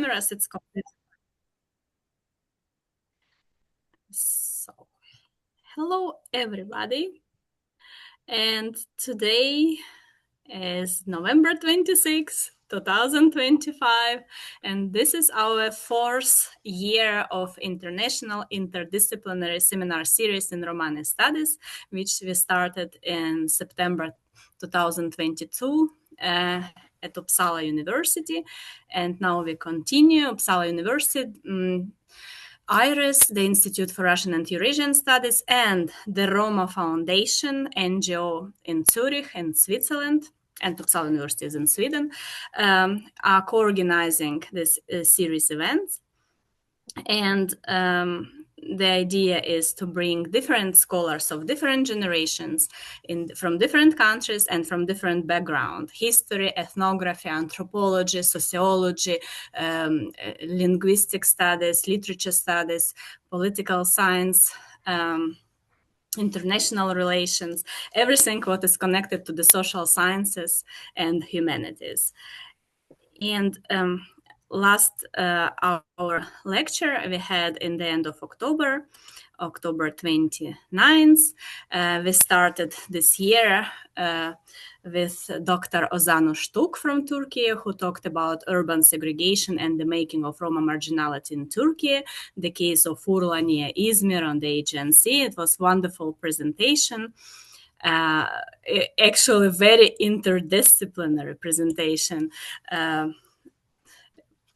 cameras. It's complete. So, hello everybody, and today is November 26, 2025, and this is our fourth year of International Interdisciplinary Seminar Series in Romani Studies, which we started in September 2022 at Uppsala University, and now we continue. Uppsala University, IRIS, the Institute for Russian and Eurasian Studies, and the Roma Foundation, NGO in Zurich in Switzerland, and Uppsala University is in Sweden, are co-organizing this series events. And the idea is to bring different scholars of different generations from different countries and from different background: history, ethnography, anthropology, sociology, linguistic studies, literature studies, political science, international relations, everything what is connected to the social sciences and humanities. And last our lecture we had in the end of October 29th. We started this year with Dr. Ozan Uçtuk from Turkey, who talked about urban segregation and the making of Roma marginality in Turkey, the case of Urla near Izmir on the Aegean Sea. It was a wonderful presentation. Actually, very interdisciplinary presentation,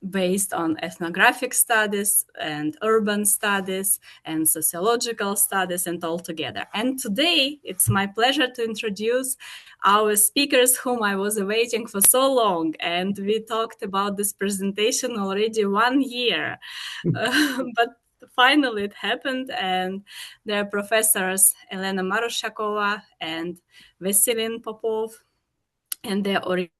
based on ethnographic studies and urban studies and sociological studies and all together. And today, it's my pleasure to introduce our speakers whom I was awaiting for so long. And we talked about this presentation already 1 year, but finally it happened. And they're professors Elena Marushiakova and Vesselin Popov, and they're originally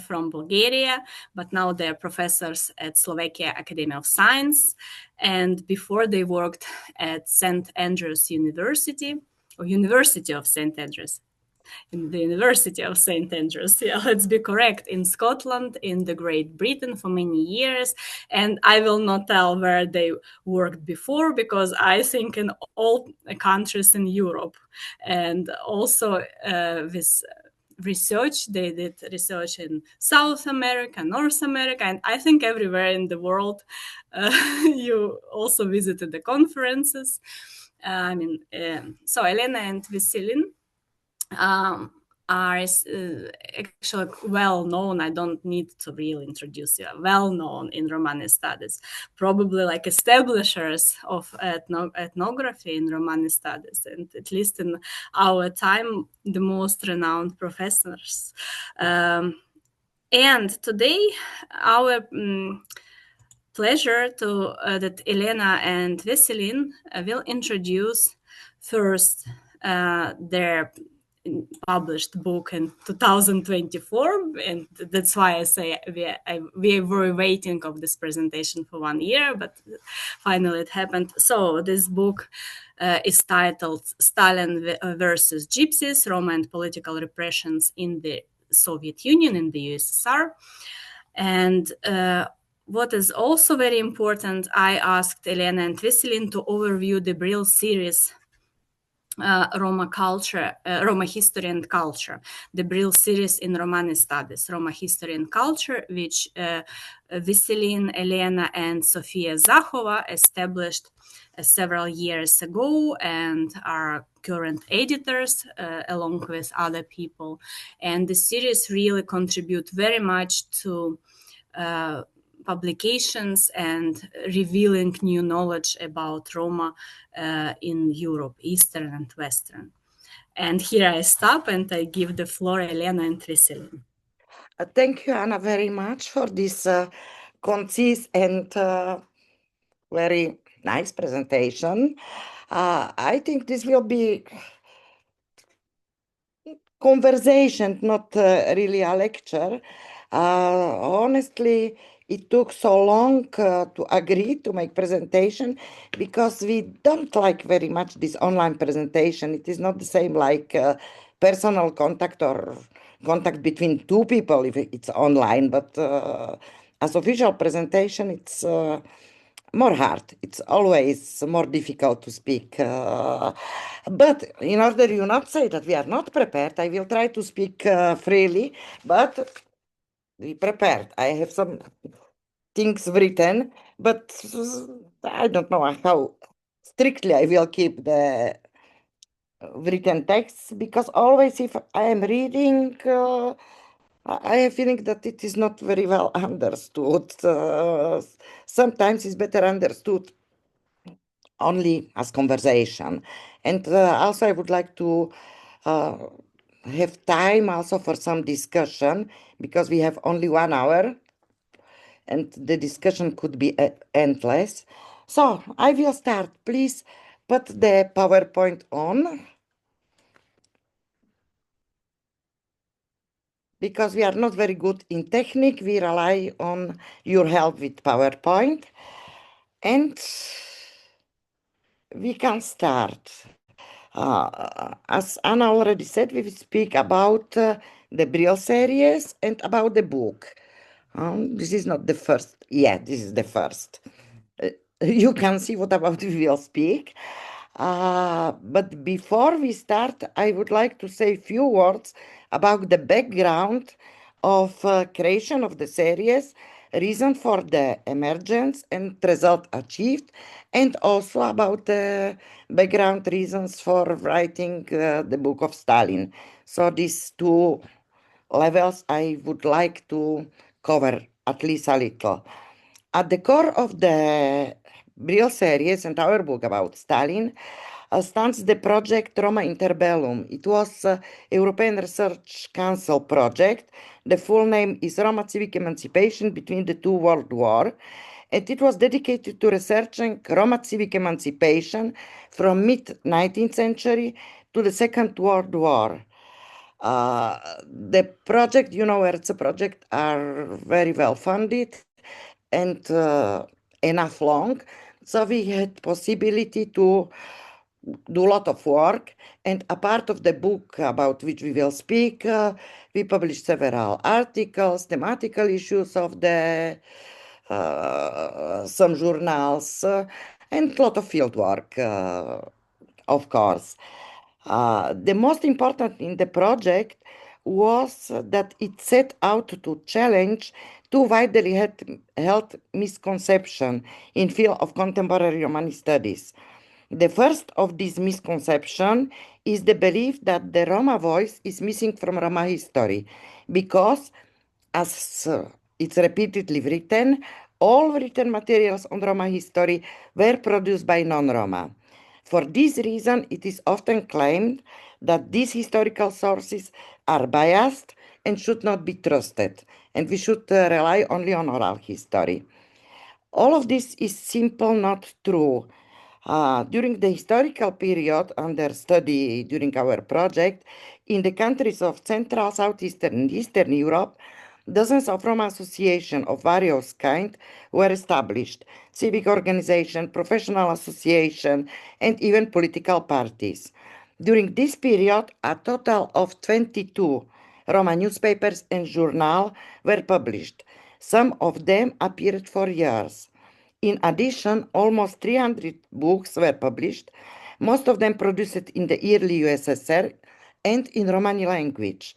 from Bulgaria, but now they're professors at Slovakia Academy of Science. And before they worked at St. Andrews University, or University of St. Andrews, in the University of St. Andrews, yeah, let's be correct, in Scotland, in the Great Britain for many years. And I will not tell where they worked before, because I think in all countries in Europe. And also with research, they did research in South America, North America, and I think everywhere in the world. You also visited the conferences. So Elena and Vesselin are actually well known. I don't need to really introduce you. Well known in Romani studies, probably like establishers of ethnography in Romani studies, and at least in our time, the most renowned professors. And today, our pleasure to that Elena and Vesselin will introduce first their published book in 2024, and that's why I say we were waiting of this presentation for 1 year, but finally it happened. So this book is titled Stalin versus Gypsies, Roma and Political Repressions in the Soviet Union, in the USSR. And what is also very important, I asked Elena and Vesselin to overview the Brill series, Roma culture, Roma history and culture, the Brill series in Romani studies, Roma history and culture, which Vesselin, Elena, and Sofia Zahova established several years ago and are current editors along with other people. And the series really contribute very much to publications and revealing new knowledge about Roma in Europe, Eastern and Western. And here I stop and I give the floor Elena and Vesselin. Thank you, Anna, very much for this concise and very nice presentation. I think this will be conversation, not really a lecture. Honestly, it took so long to agree to make presentation, because we don't like very much this online presentation. It is not the same like personal contact or contact between two people if it's online, but as official presentation, it's more hard. It's always more difficult to speak. But in order you not say that we are not prepared, I will try to speak freely, but be prepared. I have some things written, but I don't know how strictly I will keep the written texts, because always if I am reading, I have feeling that it is not very well understood. Sometimes it's better understood only as conversation. And also I would like to uh, have time also for some discussion, because we have only 1 hour and the discussion could be endless. So I will start. Please put the PowerPoint on, because we are not very good in technique. We rely on your help with PowerPoint. And we can start. As Anna already said, we will speak about the Brill series and about the book. This is not the first. Yeah, this is the first. You can see what about we will speak. But before we start, I would like to say a few words about the background of creation of the series, reason for the emergence and result achieved, and also about the background reasons for writing the book of Stalin. So these two levels I would like to cover at least a little. At the core of the Brill series and our book about Stalin stands the project Roma Interbellum. It was a European Research Council project. The full name is Roma Civic Emancipation Between the Two World Wars, and it was dedicated to researching Roma civic emancipation from mid-19th century to the Second World War. The project, where it's a project, are very well funded and enough long. So we had possibility to do a lot of work. And a part of the book about which we will speak, we published several articles, thematical issues of the some journals, and a lot of field work, of course. The most important in the project was that it set out to challenge two widely held misconceptions in field of contemporary Romani studies. The first of these misconceptions is the belief that the Roma voice is missing from Roma history, because, as it's repeatedly written, all written materials on Roma history were produced by non-Roma. For this reason, it is often claimed that these historical sources are biased and should not be trusted, and we should rely only on oral history. All of this is simply not true. During the historical period under study during our project, in the countries of Central, Southeastern, and Eastern Europe, dozens of Roma associations of various kinds were established, civic organizations, professional associations, and even political parties. During this period, a total of 22 Roma newspapers and journals were published. Some of them appeared for years. In addition, almost 300 books were published, most of them produced in the early USSR and in Romani language.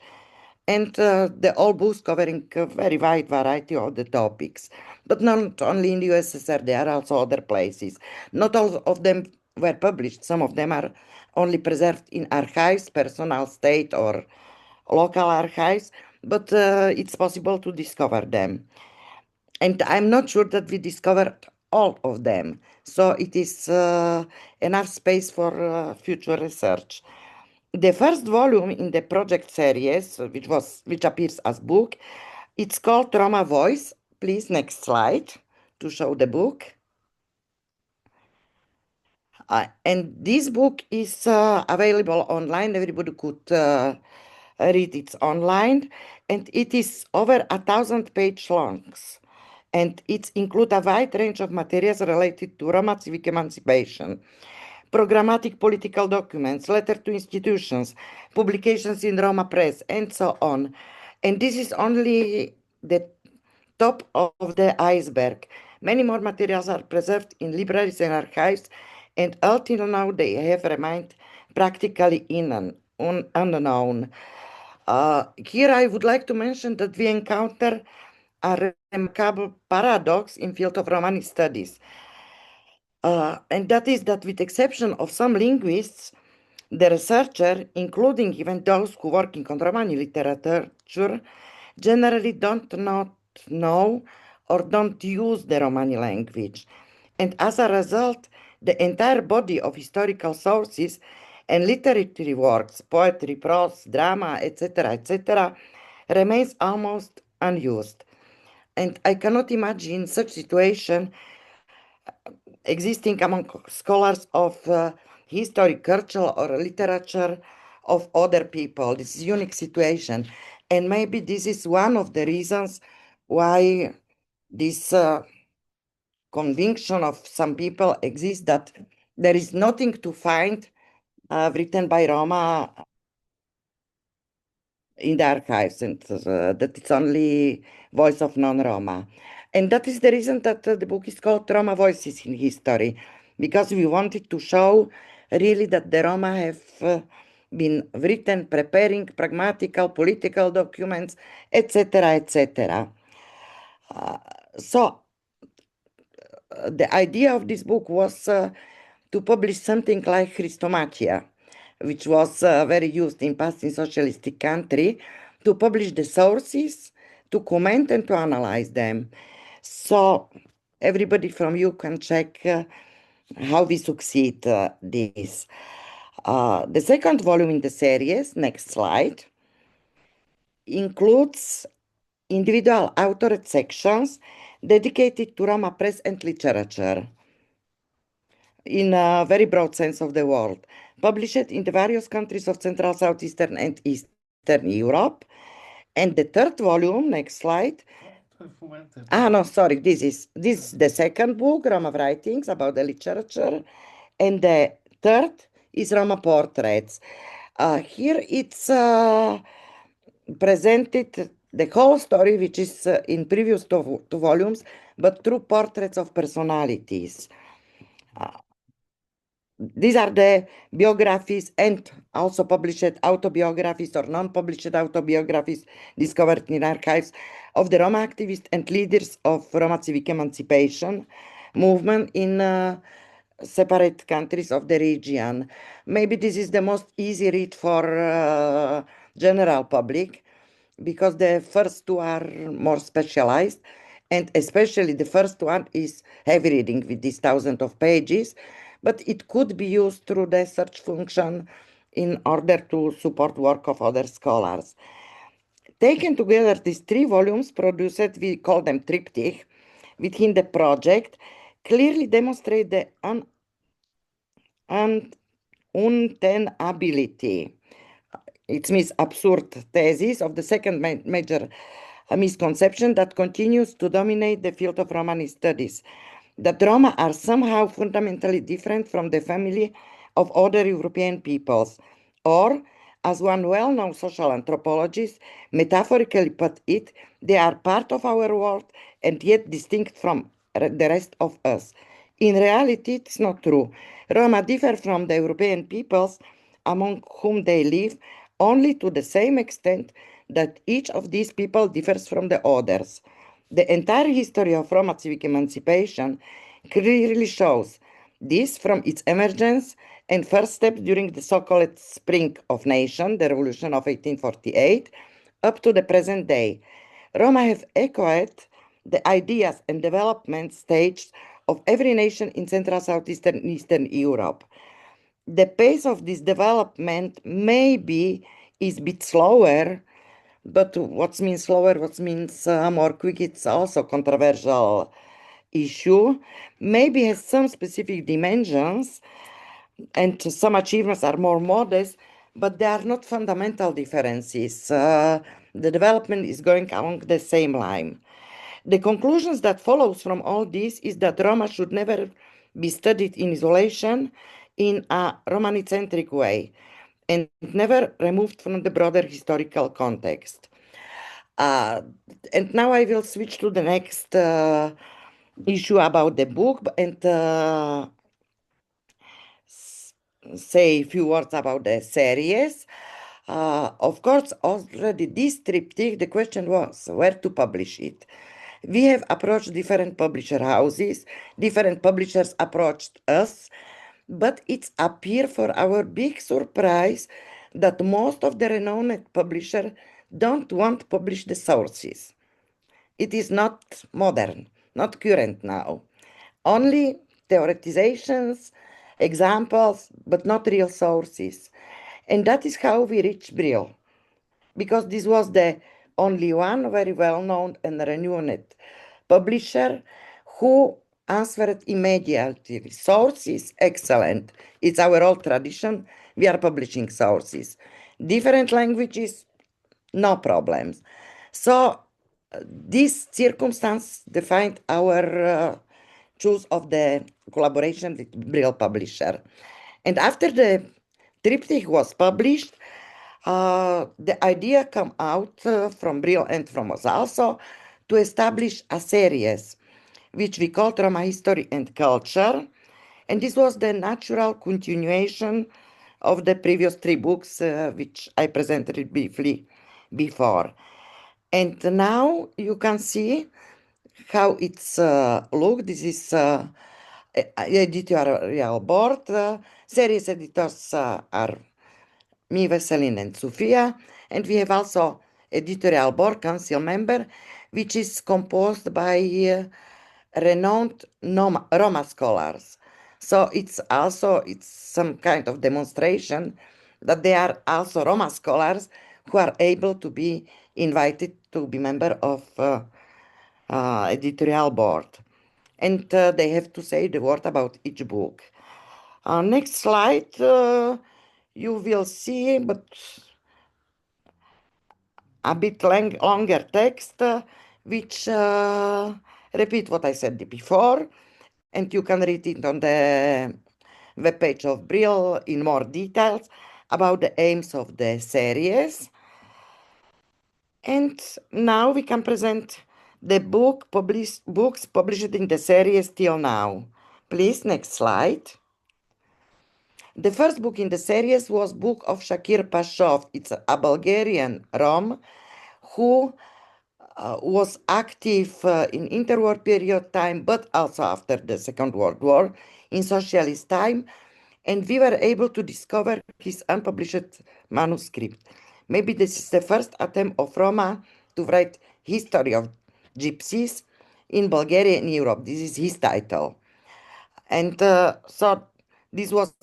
And the all books covering a very wide variety of the topics. But not only in the USSR, there are also other places. Not all of them were published. Some of them are only preserved in archives, personal state or local archives, but it's possible to discover them. And I'm not sure that we discovered all of them. So it is enough space for future research. The first volume in the project series, which appears as book, it's called Roma Voice. Please, next slide to show the book. And this book is available online. Everybody could read it online, and it is over 1,000 pages long. And it includes a wide range of materials related to Roma civic emancipation, programmatic political documents, letters to institutions, publications in Roma press, and so on. And this is only the top of the iceberg. Many more materials are preserved in libraries and archives, and until now they have remained practically unknown. Here I would like to mention that we encounter a remarkable paradox in field of Romani studies. And that is that with exception of some linguists, the researcher, including even those who working on Romani literature, generally don't not know or don't use the Romani language. And as a result, the entire body of historical sources and literary works, poetry, prose, drama, etc., remains almost unused. And I cannot imagine such situation existing among scholars of history, culture, or literature of other people. This is a unique situation. And maybe this is one of the reasons why this conviction of some people exists that there is nothing to find written by Roma in the archives, and that it's only voice of non-Roma. And that is the reason that the book is called Roma Voices in History, because we wanted to show really that the Roma have been written, preparing pragmatical political documents, etc., etc. So the idea of this book was to publish something like Christomachia, which was very used in past in socialistic country, to publish the sources, to comment and to analyze them. So everybody from you can check how we succeed this. The second volume in the series, next slide, includes individual authored sections dedicated to Roma press and literature in a very broad sense of the word, published in the various countries of Central, Southeastern, and Eastern Europe. And the third volume, next slide. No, sorry, this is the second book, Roma Writings, about the literature. And the third is Roma Portraits. Here it's presented the whole story, which is in previous two volumes, but through portraits of personalities. These are the biographies and also published autobiographies or non-published autobiographies discovered in archives of the Roma activists and leaders of Roma civic emancipation movement in separate countries of the region. Maybe this is the most easy read for general public, because the first two are more specialized, and especially the first one is heavy reading with these thousands of pages, but it could be used through the search function in order to support work of other scholars. Taken together, these three volumes produced, we call them triptych, within the project, clearly demonstrate the untenability, it means absurd thesis of the second major misconception that continues to dominate the field of Romani studies, that Roma are somehow fundamentally different from the family of other European peoples, or, as one well-known social anthropologist metaphorically put it, they are part of our world and yet distinct from the rest of us. In reality, it's not true. Roma differ from the European peoples among whom they live only to the same extent that each of these people differs from the others. The entire history of Roma civic emancipation clearly shows this, from its emergence and first steps during the so-called Spring of Nation, the revolution of 1848, up to the present day. Roma have echoed the ideas and development stage of every nation in Central, Southeastern, and Eastern Europe. The pace of this development maybe is a bit slower, but what means slower, what means more quick, it's also controversial issue. Maybe has some specific dimensions, and some achievements are more modest, but they are not fundamental differences. The development is going along the same line. The conclusions that follows from all this is that Roma should never be studied in isolation in a Romani-centric way and never removed from the broader historical context. And now I will switch to the next issue about the book and say a few words about the series. Of course, already this triptych, the question was where to publish it. We have approached different publisher houses, different publishers approached us, but it's appear for our big surprise that most of the renowned publishers don't want to publish the sources. It is not modern, not current now. Only theoretizations, examples, but not real sources. And that is how we reached Brill, because this was the only one very well-known and renowned publisher who answered immediately. Sources, excellent. It's our old tradition. We are publishing sources. Different languages, no problems. So this circumstance defined our choice of the collaboration with Brill publisher. And after the triptych was published, the idea came out from Brill and from us also to establish a series which we called Roma History and Culture. And this was the natural continuation of the previous three books which I presented briefly before. And now you can see how it's look. This is editorial board. Series editors are me, Vesselin, and Sofia. And we have also editorial board council member, which is composed by renowned Roma scholars. So it's some kind of demonstration that they are also Roma scholars who are able to be invited to be member of editorial board. And they have to say the word about each book. Next slide, you will see, but a bit longer text, which repeat what I said before, and you can read it on the webpage of Brill in more details about the aims of the series. And now we can present the books published in the series till now. Please, next slide. The first book in the series was book of Shakir Pashov. It's a Bulgarian Rom who was active in interwar period time, but also after the Second World War in socialist time. And we were able to discover his unpublished manuscript. Maybe this is the first attempt of Roma to write history of Gypsies in Bulgaria and Europe. This is his title. And so this was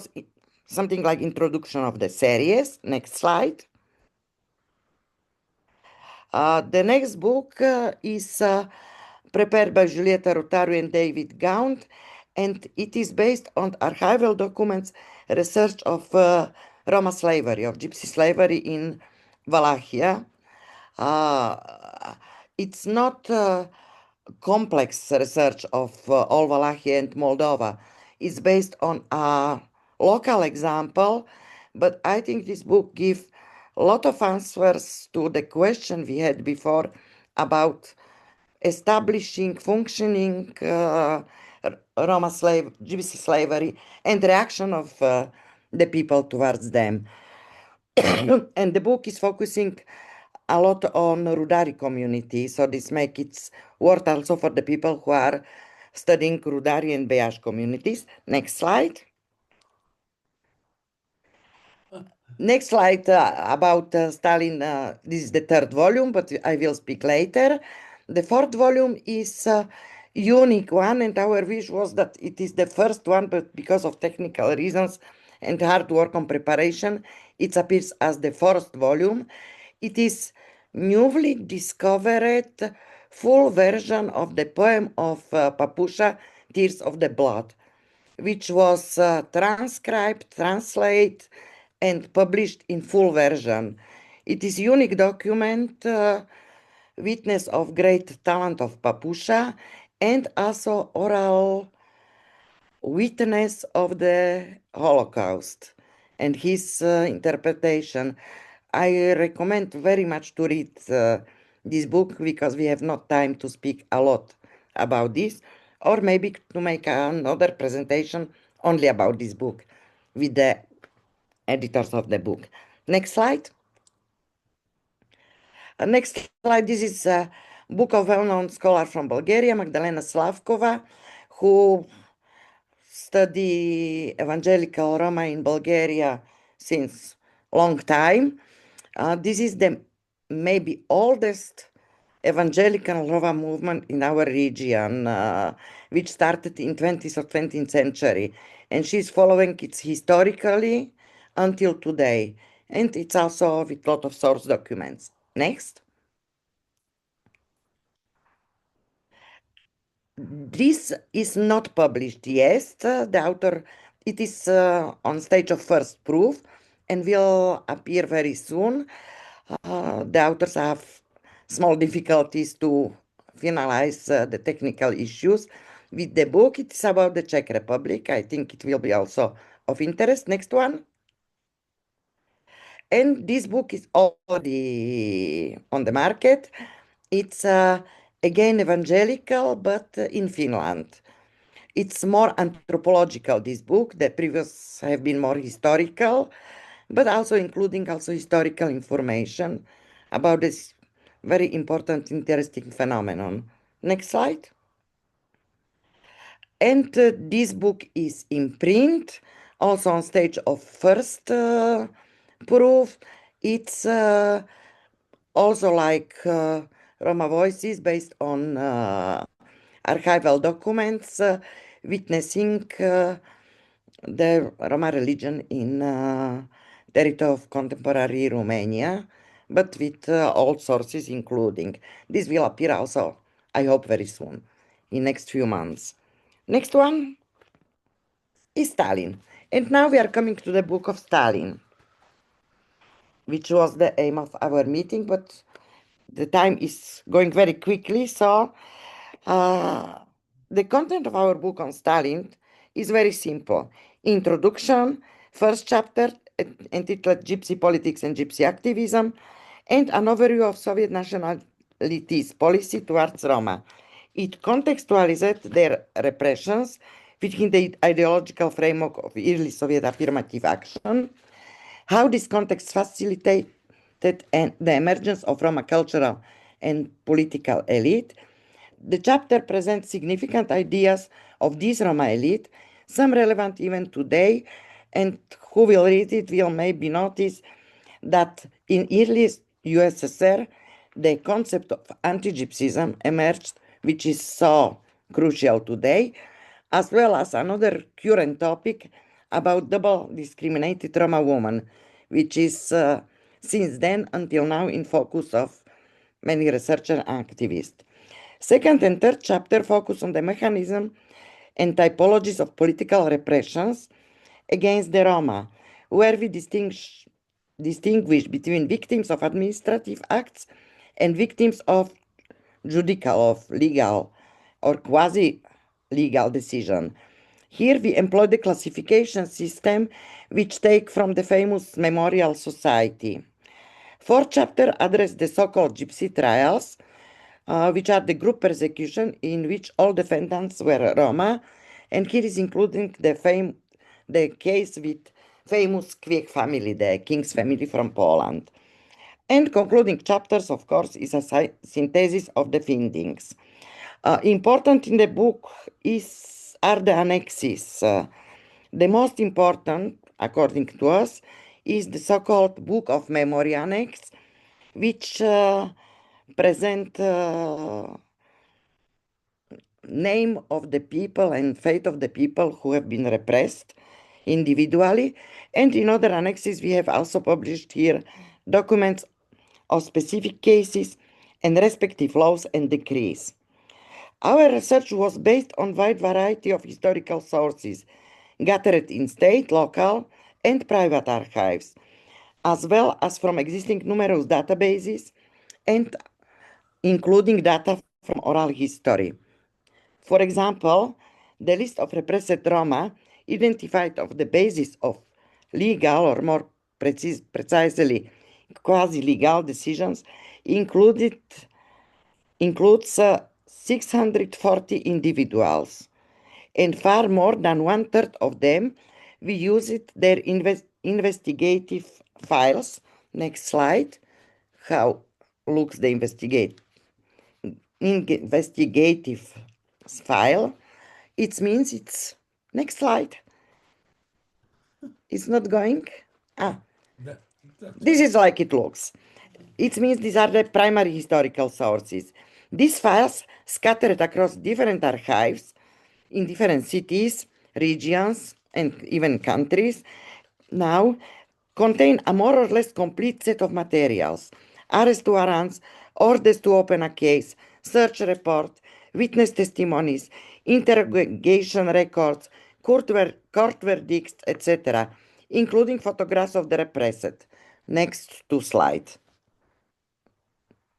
something like introduction of the series. Next slide. The next book is prepared by Giulietta Rotaru and David Gaunt, and it is based on archival documents, research of Roma slavery, of Gypsy slavery in Wallachia. It's not complex research of all Wallachia and Moldova. It's based on a local example, but I think this book gives a lot of answers to the question we had before about establishing, functioning Gypsy slavery and reaction of the people towards them. And the book is focusing a lot on Rudari community, so this makes it worth also for the people who are studying Rudari and Beash communities. Next slide. Next slide about Stalin. This is the third volume, but I will speak later. The fourth volume is a unique one, and our wish was that it is the first one, but because of technical reasons and hard work on preparation, it appears as the fourth volume. It is newly discovered full version of the poem of Papusha, Tears of the Blood, which was transcribed, translated, and published in full version. It is unique document, witness of great talent of Papusha, and also oral witness of the Holocaust and his interpretation. I recommend very much to read this book because we have not time to speak a lot about this, or maybe to make another presentation only about this book with the editors of the book. Next slide. Next slide. This is a book of well-known scholar from Bulgaria, Magdalena Slavkova, who study evangelical Roma in Bulgaria since long time. This is the maybe oldest evangelical Roma movement in our region, which started in 20th or 20th century, and she's following it historically until today, and it's also with a lot of source documents. Next. This is not published yet. The author, it is on stage of first proof and will appear very soon. The authors have small difficulties to finalize the technical issues with the book. It is about the Czech Republic. I think it will be also of interest. Next one. And this book is already on the market. It's again evangelical, but in Finland. It's more anthropological, this book. The previous have been more historical, but also including also historical information about this very important, interesting phenomenon. Next slide. And this book is in print, also on stage of first proof. It's also like Roma Voices based on archival documents witnessing the Roma religion in territory of contemporary Romania, but with old sources including. This will appear also, I hope, very soon, in next few months. Next one is Stalin. And now we are coming to the book of Stalin, which was the aim of our meeting, but the time is going very quickly, so the content of our book on Stalin is very simple. Introduction, first chapter entitled Gypsy Politics and Gypsy Activism, and an overview of Soviet nationalities policy towards Roma. It contextualized their repressions within the ideological framework of early Soviet affirmative action, how this context facilitated the emergence of Roma cultural and political elite. The chapter presents significant ideas of this Roma elite, some relevant even today, and who will read it will maybe notice that in early USSR, the concept of anti-Gypsyism emerged, which is so crucial today, as well as another current topic about double discriminated Roma woman, which is since then until now in focus of many researchers and activists. Second and third chapter focus on the mechanism and typologies of political repressions against the Roma, where we distinguish between victims of administrative acts and victims of judicial, of legal or quasi-legal decision. Here we employ the classification system which take from the famous Memorial Society. Fourth chapter address the so-called Gypsy trials, which are the group persecution in which all defendants were Roma, and here is including the case with famous Kwiek family, the king's family from Poland. And concluding chapters, of course, is a synthesis of the findings. Important in the book are the annexes. The most important, according to us, is the so-called Book of Memory Annex, which present name of the people and fate of the people who have been repressed individually. And in other annexes, we have also published here documents of specific cases and respective laws and decrees. Our research was based on wide variety of historical sources, gathered in state, local, and private archives, as well as from existing numerous databases and including data from oral history. For example, the list of repressed Roma identified of the basis of legal or precisely quasi-legal decisions included includes 640 individuals, and far more than 1/3 of them we used their investigative files. Next slide. How looks the investigative file? It means it's next slide. It's not going. This is like it looks. It means these are the primary historical sources. These files scattered across different archives in different cities, regions, and even countries now contain a more or less complete set of materials: arrest warrants, orders to open a case, search report, witness testimonies, interrogation records, court verdicts, etc., including photographs of the repressed. Next two slides.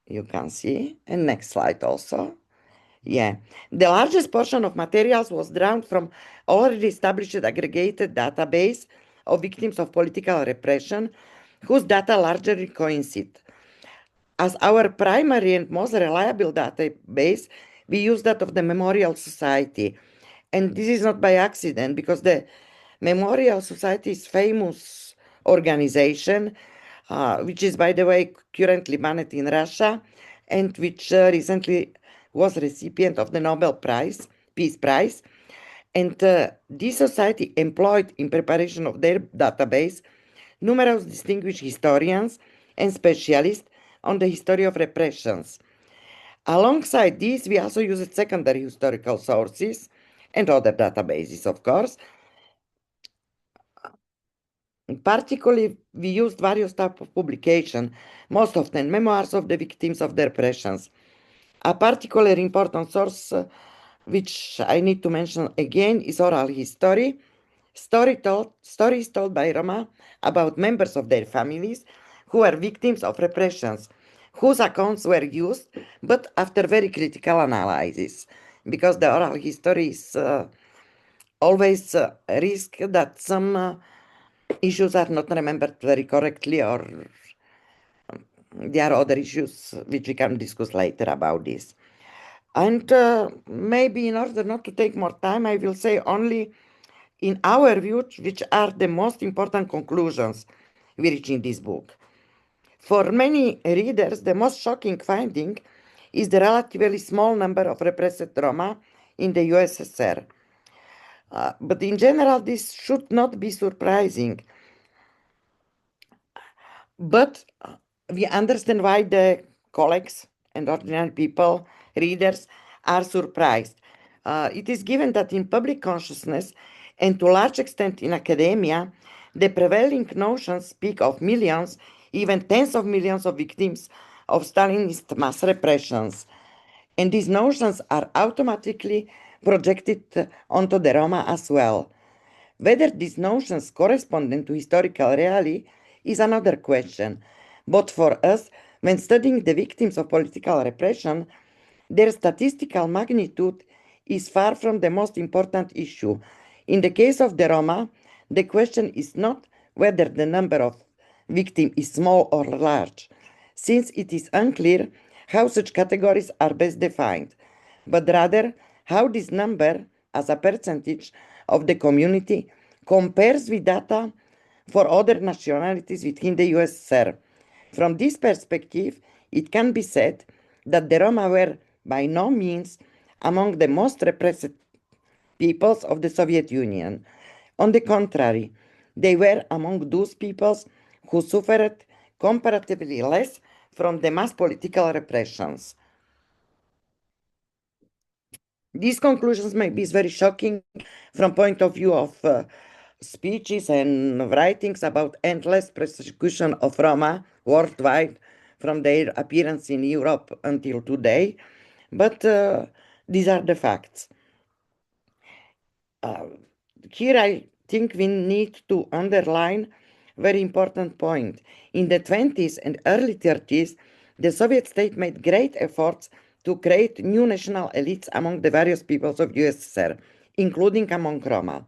You can see, and next slide also. Yeah, the largest portion of materials was drawn from already established aggregated database of victims of political repression, whose data largely coincide. As our primary and most reliable database, we use that of the Memorial Society. And this is not by accident, because the Memorial Society is famous organization, which is, by the way, currently banned in Russia, and which recently was recipient of the Nobel Prize, Peace Prize. And this society employed in preparation of their database numerous distinguished historians and specialists on the history of repressions. Alongside these, we also used secondary historical sources and other databases, of course. Particularly, we used various types of publication, most often memoirs of the victims of the repressions. A particularly important source, which I need to mention again, is oral history. Stories told by Roma about members of their families who were victims of repressions, whose accounts were used, but after very critical analysis, because the oral history is always a risk that some issues are not remembered very correctly, or there are other issues which we can discuss later about this. And maybe in order not to take more time, I will say only in our view, which are the most important conclusions we reach in this book. For many readers, the most shocking finding is the relatively small number of repressed Roma in the USSR. But in general, this should not be surprising. But we understand why the colleagues and ordinary people, readers, are surprised. It is given that in public consciousness, and to a large extent in academia, the prevailing notions speak of millions, even tens of millions of victims of Stalinist mass repressions. And these notions are automatically projected onto the Roma as well. Whether these notions correspond to historical reality is another question. But for us, when studying the victims of political repression, their statistical magnitude is far from the most important issue. In the case of the Roma, the question is not whether the number of victims is small or large, since it is unclear how such categories are best defined, but rather how this number, as a percentage of the community, compares with data for other nationalities within the USSR. From this perspective, it can be said that the Roma were by no means among the most repressed peoples of the Soviet Union. On the contrary, they were among those peoples who suffered comparatively less from the mass political repressions. These conclusions may be very shocking from point of view of speeches and writings about endless persecution of Roma worldwide from their appearance in Europe until today, but these are the facts. Here I think we need to underline a very important point. In the 20s and early 30s, the Soviet state made great efforts to create new national elites among the various peoples of USSR, including among Roma.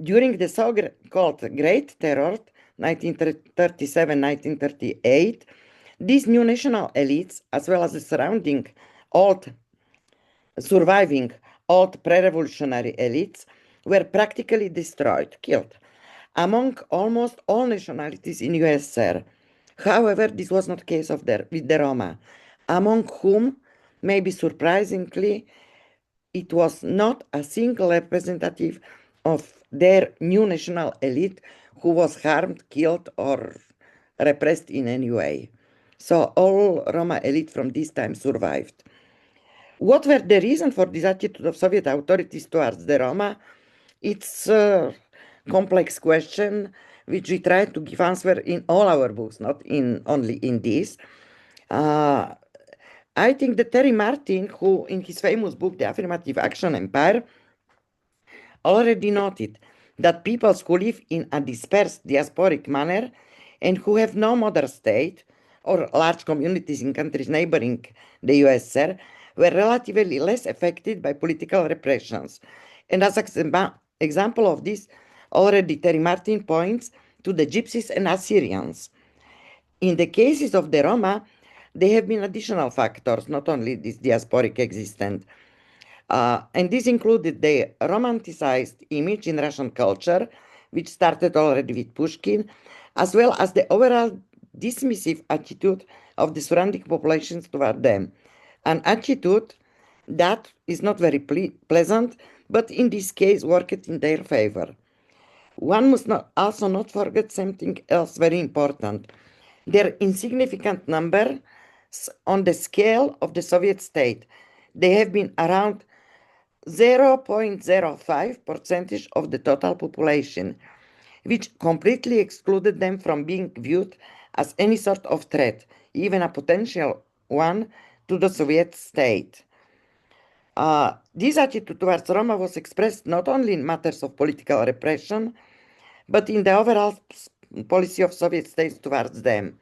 During the so-called Great Terror, 1937-1938, These new national elites, as well as the surviving old pre-revolutionary elites, were practically destroyed, killed, among almost all nationalities in USSR. However, this was not the case with the Roma, among whom, maybe surprisingly, it was not a single representative of their new national elite who was harmed, killed, or repressed in any way. So all Roma elite from this time survived. What were the reasons for this attitude of Soviet authorities towards the Roma? It's a complex question which we try to give answer in all our books, not only in this. I think that Terry Martin, who in his famous book, The Affirmative Action Empire, already noted that peoples who live in a dispersed diasporic manner and who have no mother state or large communities in countries neighboring the USSR were relatively less affected by political repressions. And as an example of this, already Terry Martin points to the Gypsies and Assyrians. In the cases of the Roma, there have been additional factors, not only this diasporic existence. And this included the romanticized image in Russian culture, which started already with Pushkin, as well as the overall dismissive attitude of the surrounding populations toward them. An attitude that is not very pleasant, but in this case worked in their favor. One must also not forget something else very important. Their insignificant numbers on the scale of the Soviet state. They have been around 0.05% of the total population, which completely excluded them from being viewed as any sort of threat, even a potential one, to the Soviet state. This attitude towards Roma was expressed not only in matters of political repression, but in the overall policy of Soviet states towards them.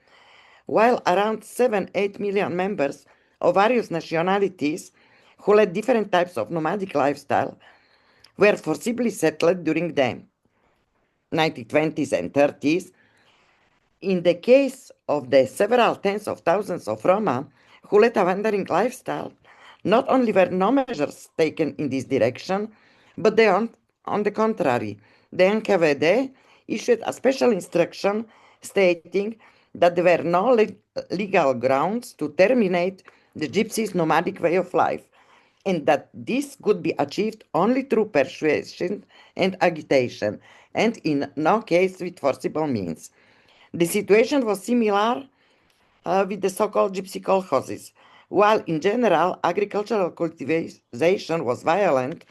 While around 7-8 million members of various nationalities who led different types of nomadic lifestyle were forcibly settled during the 1920s and 30s, in the case of the several tens of thousands of Roma who led a wandering lifestyle, not only were no measures taken in this direction, but on the contrary, the NKVD issued a special instruction stating that there were no legal grounds to terminate the Gypsies' nomadic way of life, and that this could be achieved only through persuasion and agitation, and in no case with forcible means. The situation was similar with the so-called gypsy kolkhozes. While in general agricultural cultivation was violent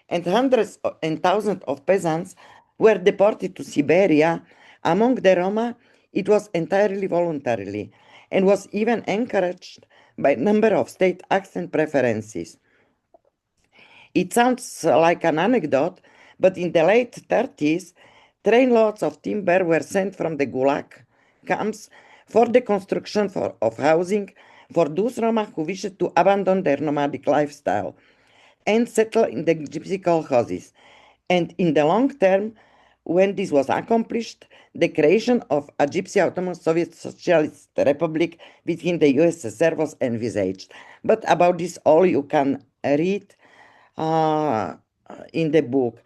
and hundreds and thousands of peasants were deported to Siberia, among the Roma it was entirely voluntarily and was even encouraged by a number of state acts and preferences. It sounds like an anecdote, but in the late 30s, trainloads of timber were sent from the Gulag camps for the construction of housing for those Roma who wished to abandon their nomadic lifestyle and settle in the gypsy kolkhozes. And in the long term, when this was accomplished, the creation of a Gypsy Autonomous Soviet Socialist Republic within the USSR was envisaged. But about this all you can read in the book.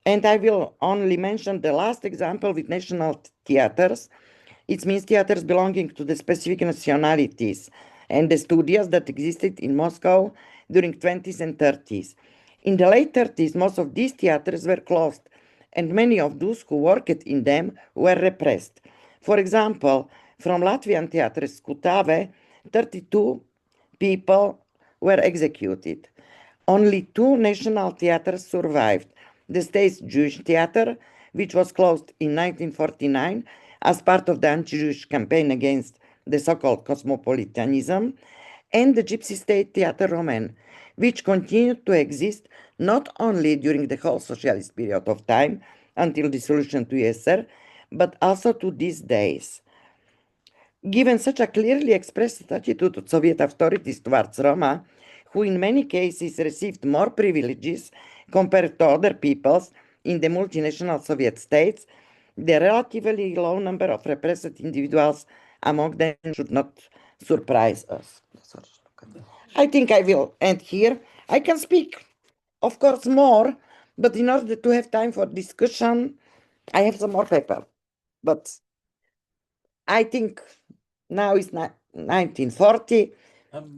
And I will only mention the last example with national theaters. It means theaters belonging to the specific nationalities and the studios that existed in Moscow during 20s and 30s. In the late 30s, most of these theaters were closed, and many of those who worked in them were repressed. For example, from Latvian theater Skutave, 32 people were executed. Only 2 national theaters survived. The State's Jewish Theater, which was closed in 1949 as part of the anti-Jewish campaign against the so-called cosmopolitanism, and the Gypsy State Theater Roman, which continued to exist not only during the whole socialist period of time until dissolution to USSR, but also to these days. Given such a clearly expressed attitude of Soviet authorities towards Roma, who in many cases received more privileges compared to other peoples in the multinational Soviet states, the relatively low number of repressed individuals among them should not surprise us. I think I will end here. I can speak, of course, more, but in order to have time for discussion, I have some more paper. But I think now is 1940.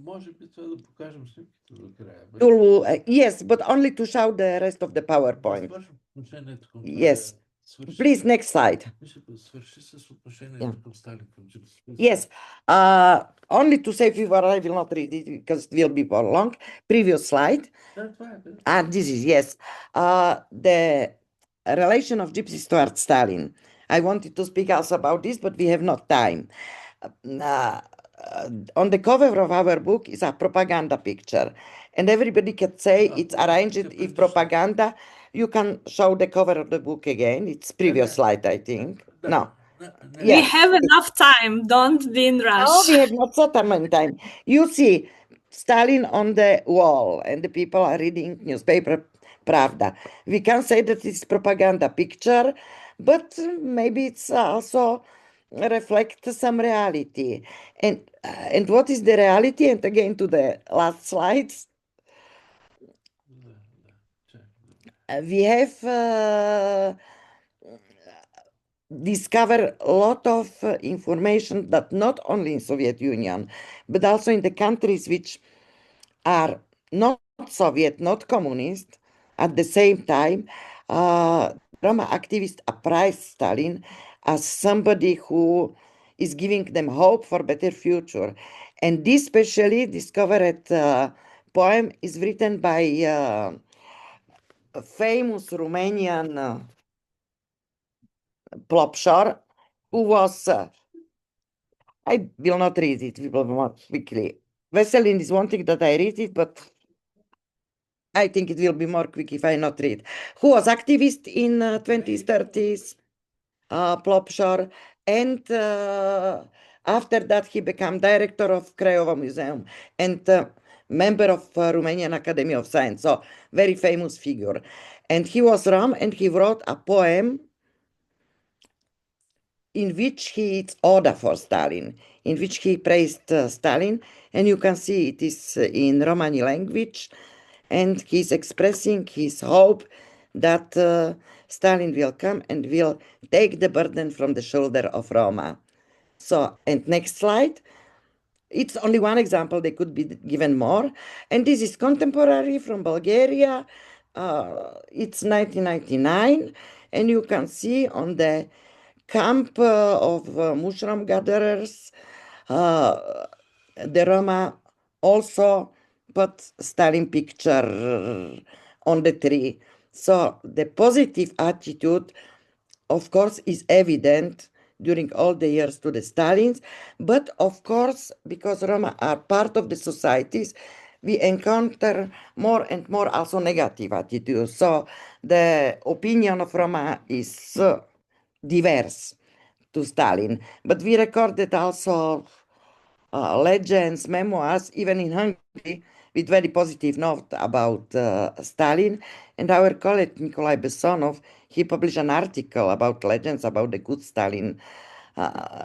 Може би това да покажем снимките до края. Yes, but only to show the rest of the PowerPoint. Yes. Please, next slide. Yes. Only to say a few words, I will not read it because it will be for long. Previous slide. This is, yes. The relation of Gypsies toward Stalin. I wanted to speak also about this, but we have not time. On the cover of our book is a propaganda picture, and everybody can say it's arranged if propaganda. You can show the cover of the book again. It's previous slide, I think. No. We have enough time. Don't be in rush. No, we have not so much time. You see Stalin on the wall, and the people are reading newspaper Pravda. We can say that it's propaganda picture, but maybe it's also reflect some reality. And what is the reality? And again to the last slides. We have discovered a lot of information that not only in Soviet Union, but also in the countries which are not Soviet, not communist, at the same time, Roma activists appraise Stalin as somebody who is giving them hope for better future. And this specially discovered poem is written by a famous Romanian Plopshar, who was, I will not read it, we will more quickly. Vesselin is wanting that I read it, but I think it will be more quick if I not read. Who was activist in 20s, 30s, Plopshar, and after that he became director of Craiova Museum and member of Romanian Academy of Science, so very famous figure. And he was Rom, and he wrote a poem in which he is order for Stalin, in which he praised Stalin, and you can see it is in Romani language, and he's expressing his hope that Stalin will come and will take the burden from the shoulder of Roma. So, and next slide. It's only one example, they could be given more. And this is contemporary from Bulgaria. It's 1999, and you can see on the camp of mushroom gatherers, the Roma also put Stalin picture on the tree. So the positive attitude, of course, is evident during all the years to the Stalins, but of course, because Roma are part of the societies, we encounter more and more also negative attitudes. So the opinion of Roma is diverse to Stalin, but we recorded also legends, memoirs, even in Hungary, with very positive note about Stalin. And our colleague Nikolai Bessonov, he published an article about legends about the good Stalin,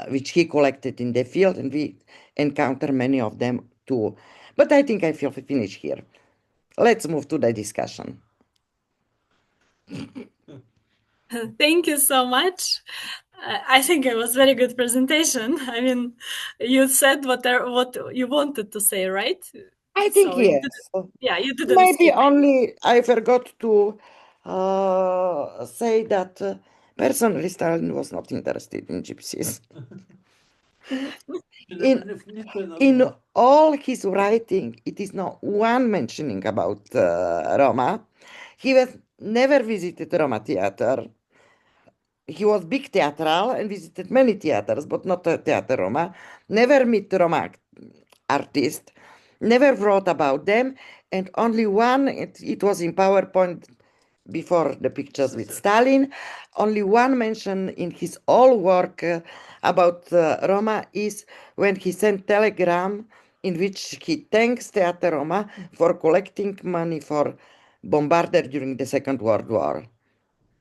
which he collected in the field, and we encounter many of them too. But I think I feel finished here. Let's move to the discussion. Thank you so much. I think it was very good presentation. I mean, you said what you wanted to say, right? I think So yes. You didn't Maybe skip. only I forgot to say that personally Stalin was not interested in gypsies. In all his writing, it is not one mentioning about Roma. He was never visited Roma theater. He was big theatral and visited many theaters, but not Theater Roma. Never met Roma artist. Never wrote about them, and only one. It was in PowerPoint before the pictures with Stalin. Only one mention in his whole work about Roma is when he sent telegram in which he thanks Theater Roma for collecting money for bombarder during the Second World War.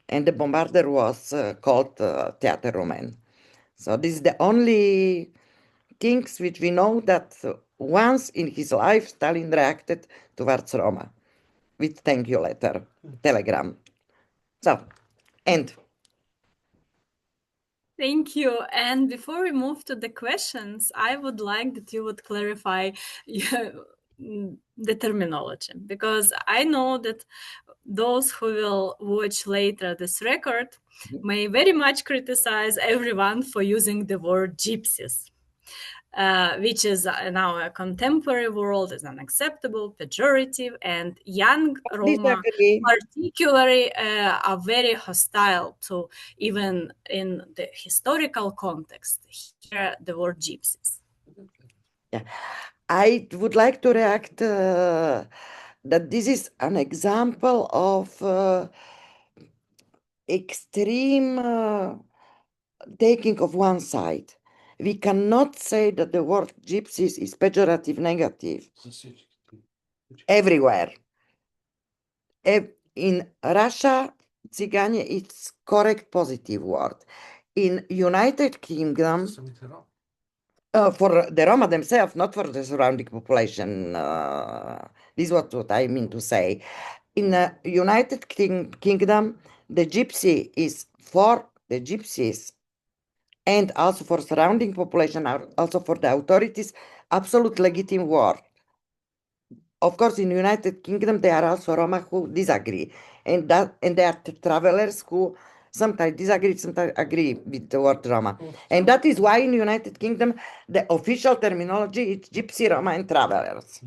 And the bombarder was called Theater Roman. So this is the only things which we know that once in his life Stalin reacted towards Roma with thank you letter, telegram. So, end. Thank you. And before we move to the questions, I would like that you would clarify the terminology, because I know that those who will watch later this record may very much criticize everyone for using the word gypsies. Which is now a contemporary world is unacceptable, pejorative, and young Roma Disagree. particularly are very hostile to, even in the historical context, hear the word gypsies. Yeah, I would like to react that this is an example of extreme taking of one side. We cannot say that the word gypsies is pejorative, negative everywhere. In Russia, Цыгане is correct positive word. In United Kingdom, for the Roma themselves, not for the surrounding population. This is what I mean to say. In the United Kingdom, the gypsy is for the gypsies and also for surrounding population, also for the authorities, absolute legitimate word. Of course, in United Kingdom, there are also Roma who disagree, and there are travelers who sometimes disagree, sometimes agree with the word Roma. And that is why in United Kingdom, the official terminology is Gypsy, Roma, and Travelers,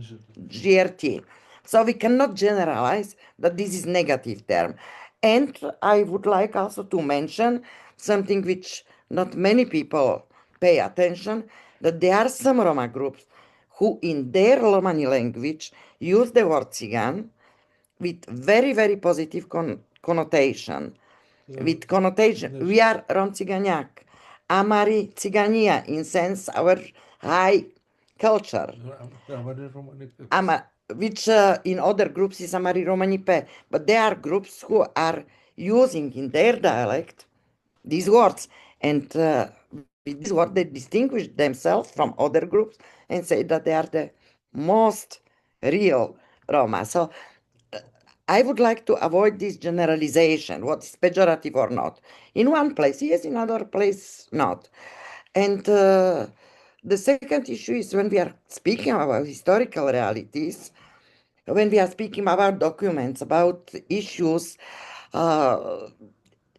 GRT. So we cannot generalize that this is negative term. And I would like also to mention something which not many people pay attention, that there are some Roma groups who in their Romani language use the word Tsigan with very, very positive connotation. With connotation, we are Rom Tsiganiak, Amari Tsigania, in sense our high culture. Which in other groups is Amari Romanipe, but there are groups who are using in their dialect these words, and with this word they distinguish themselves from other groups and say that they are the most real Roma. So I would like to avoid this generalization, what is pejorative or not. In one place, yes, in another place, not. And the second issue is when we are speaking about historical realities, when we are speaking about documents, about issues,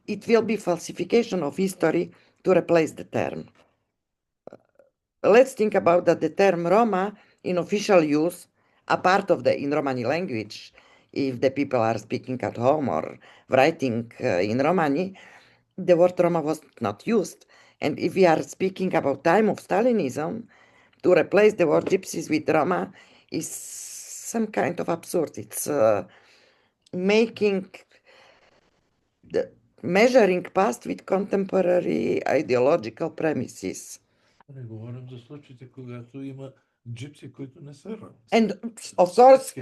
it will be falsification of history to replace the term. Let's think about that the term Roma in official use, a part of the in Romani language, if the people are speaking at home or writing in Romani, the word Roma was not used. And if we are speaking about time of Stalinism, to replace the word gypsies with Roma is some kind of absurd. It's making the measuring past with contemporary ideological premises. Не говорим за случаите, когато има джипси, които не са роми. And of course,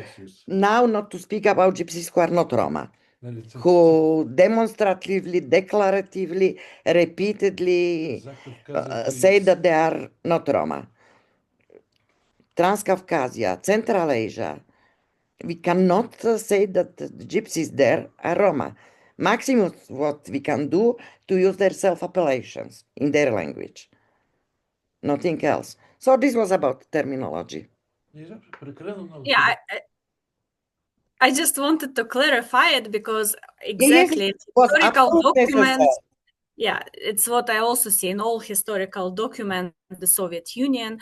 now not to speak about gypsies who are not Roma, who demonstratively, declaratively, repeatedly say that they are not Roma. Transcaucasia, Central Asia, we cannot say that the gypsies there are Roma. Maximum what we can do to use their self-appellations in their language. Nothing else. So this was about terminology. Yeah, I just wanted to clarify it because exactly historical documents. Yeah, it's what I also see in all historical documents. The Soviet Union,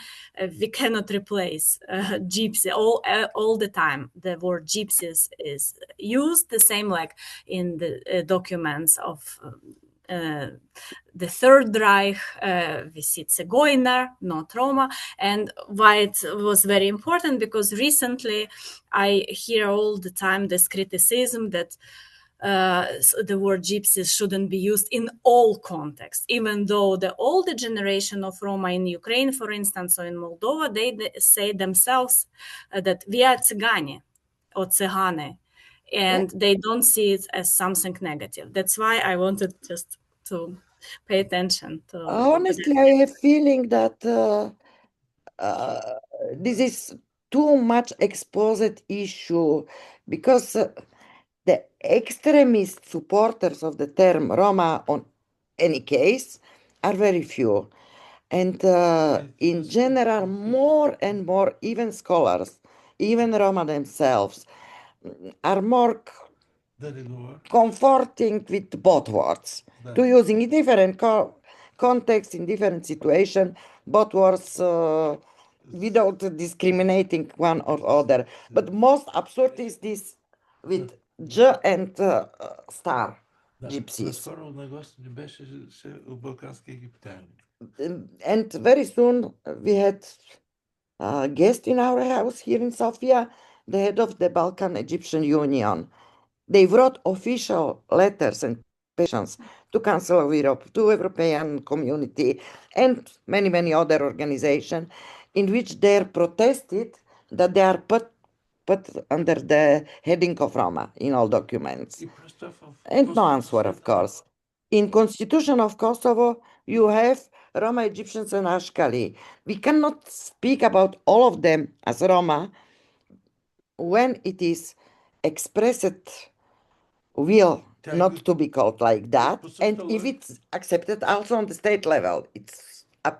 we cannot replace gypsy all the time. The word gypsies is used the same like in the documents of the Third Reich. We see Tsigoiner, not Roma. And why it was very important, because recently I hear all the time this criticism that the word gypsies shouldn't be used in all contexts, even though the older generation of Roma in Ukraine, for instance, or in Moldova, they say themselves that we are Tsigane or Tsigane, and they don't see it as something negative. That's why I wanted just to pay attention to. Honestly, I have a feeling that this is too much exposed issue because the extremist supporters of the term Roma on any case are very few. And in general, more and more, even scholars, even Roma themselves, are more comforting with both words, to using in different context, in different situation, both words without discriminating one or other. But most absurd is this with J and star, gypsies. Наскоро на гости беше балкански египтяни. And very soon we had a guest in our house here in Sofia, the head of the Balkan Egyptian Union. They wrote official letters and petitions to Council of Europe, to European Community, and many, many other organizations, in which they protested that they are put under the heading of Roma in all documents. And no answer, of course. In Constitution of Kosovo, you have Roma, Egyptians, and Ashkali. We cannot speak about all of them as Roma when it is expressed will not to be called like that, and if it's accepted also on the state level, it's a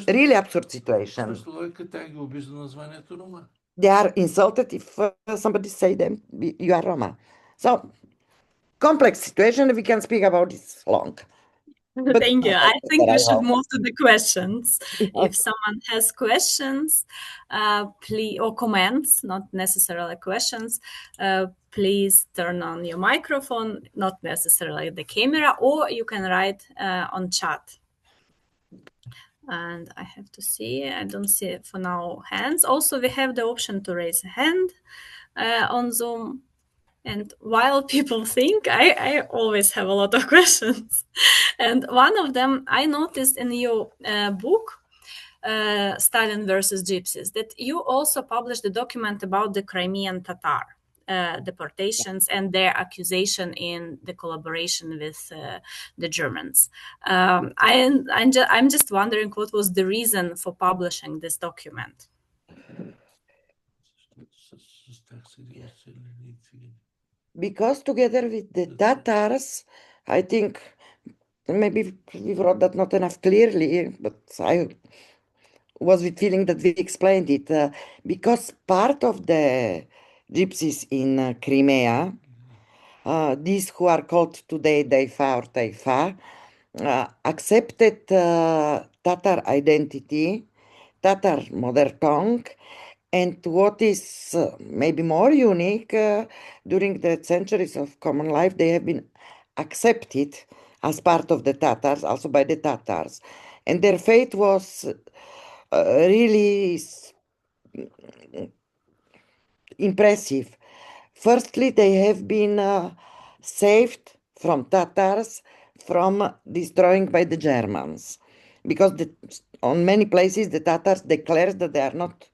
really absurd situation. They are insulted if somebody say them, you are Roma. So, complex situation, we can speak about this long. But thank you. I think we should hope. move to the questions. If someone has questions, please, or comments, not necessarily questions, please turn on your microphone, not necessarily the camera, or you can write on chat. And I have to see, I don't see for now hands. Also, we have the option to raise a hand on Zoom. And while people think, I always have a lot of questions. And one of them, I noticed in your book, Stalin versus Gypsies, that you also published a document about the Crimean Tatar deportations and their accusation in the collaboration with the Germans. I'm just wondering what was the reason for publishing this document? Because together with the Tatars, I think maybe we wrote that not enough clearly, but I was with feeling that we explained it. Because part of the gypsies in Crimea, these who are called today Daifa or Taifa, accepted Tatar identity, Tatar mother tongue, and what is maybe more unique, during the centuries of common life, they have been accepted as part of the Tatars, also by the Tatars. And their fate was really impressive. Firstly, they have been saved from Tatars from destroying by the Germans, because on many places the Tatars declared that they are not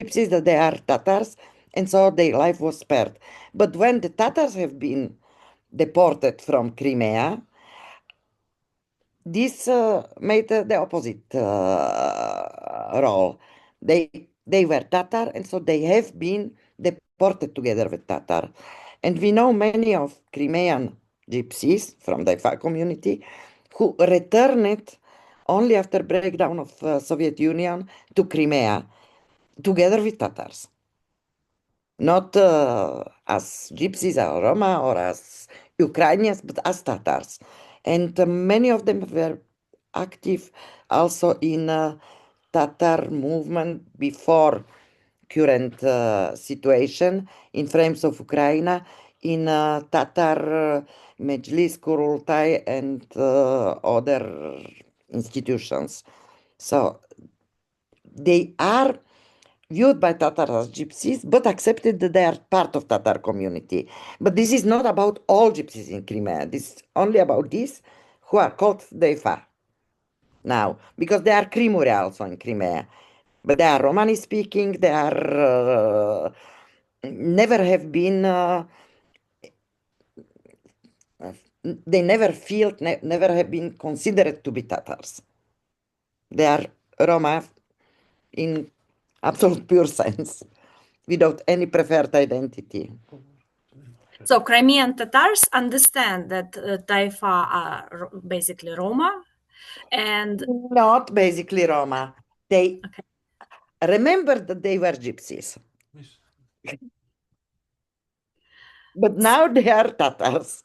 Gypsies, that they are Tatars, and so their life was spared. But when the Tatars have been deported from Crimea, this made the opposite role. They were Tatar, and so they have been deported together with Tatar. And we know many of Crimean gypsies from the Fa community who returned only after breakdown of Soviet Union to Crimea, together with Tatars. Not as gypsies or Roma or as Ukrainians, but as Tatars. And many of them were active also in Tatar movement before current situation in frames of Ukraine, in Tatar Mejlis, Kurultai, and other institutions. So they are viewed by Tatar as gypsies, but accepted that they are part of Tatar community. But this is not about all gypsies in Crimea. This is only about these who are called Deifa now, because they are Krimuria also in Crimea. But they are Romani speaking, they are never have been, they never feel, never have been considered to be Tatars. They are Roma in absolute pure sense, without any preferred identity. So Crimean Tatars understand that Taifa are basically Roma, and Not basically Roma. They okay. remember that they were Gypsies, Yes. but now they are Tatars.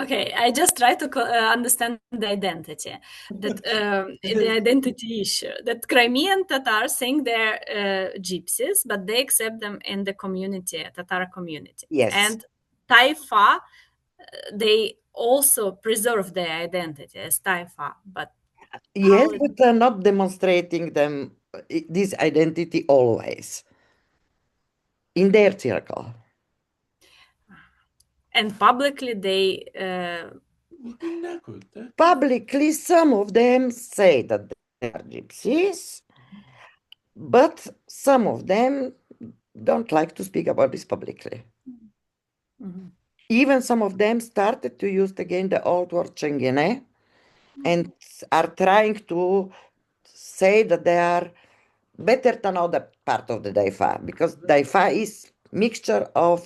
Okay, I just try to understand the identity, that the identity issue. That Crimean Tatars think they're gypsies, but they accept them in the community, Tatar community. Yes. And Taifa, they also preserve their identity as Taifa, but Yes, how it, but not demonstrating them this identity always in their circle. and publicly they Publicly, some of them say that they are gypsies, but some of them don't like to speak about this publicly. Mhm. Even some of them started to use again the old word Chengene and are trying to say that they are better than other part of the Daifa, because Daifa is mixture of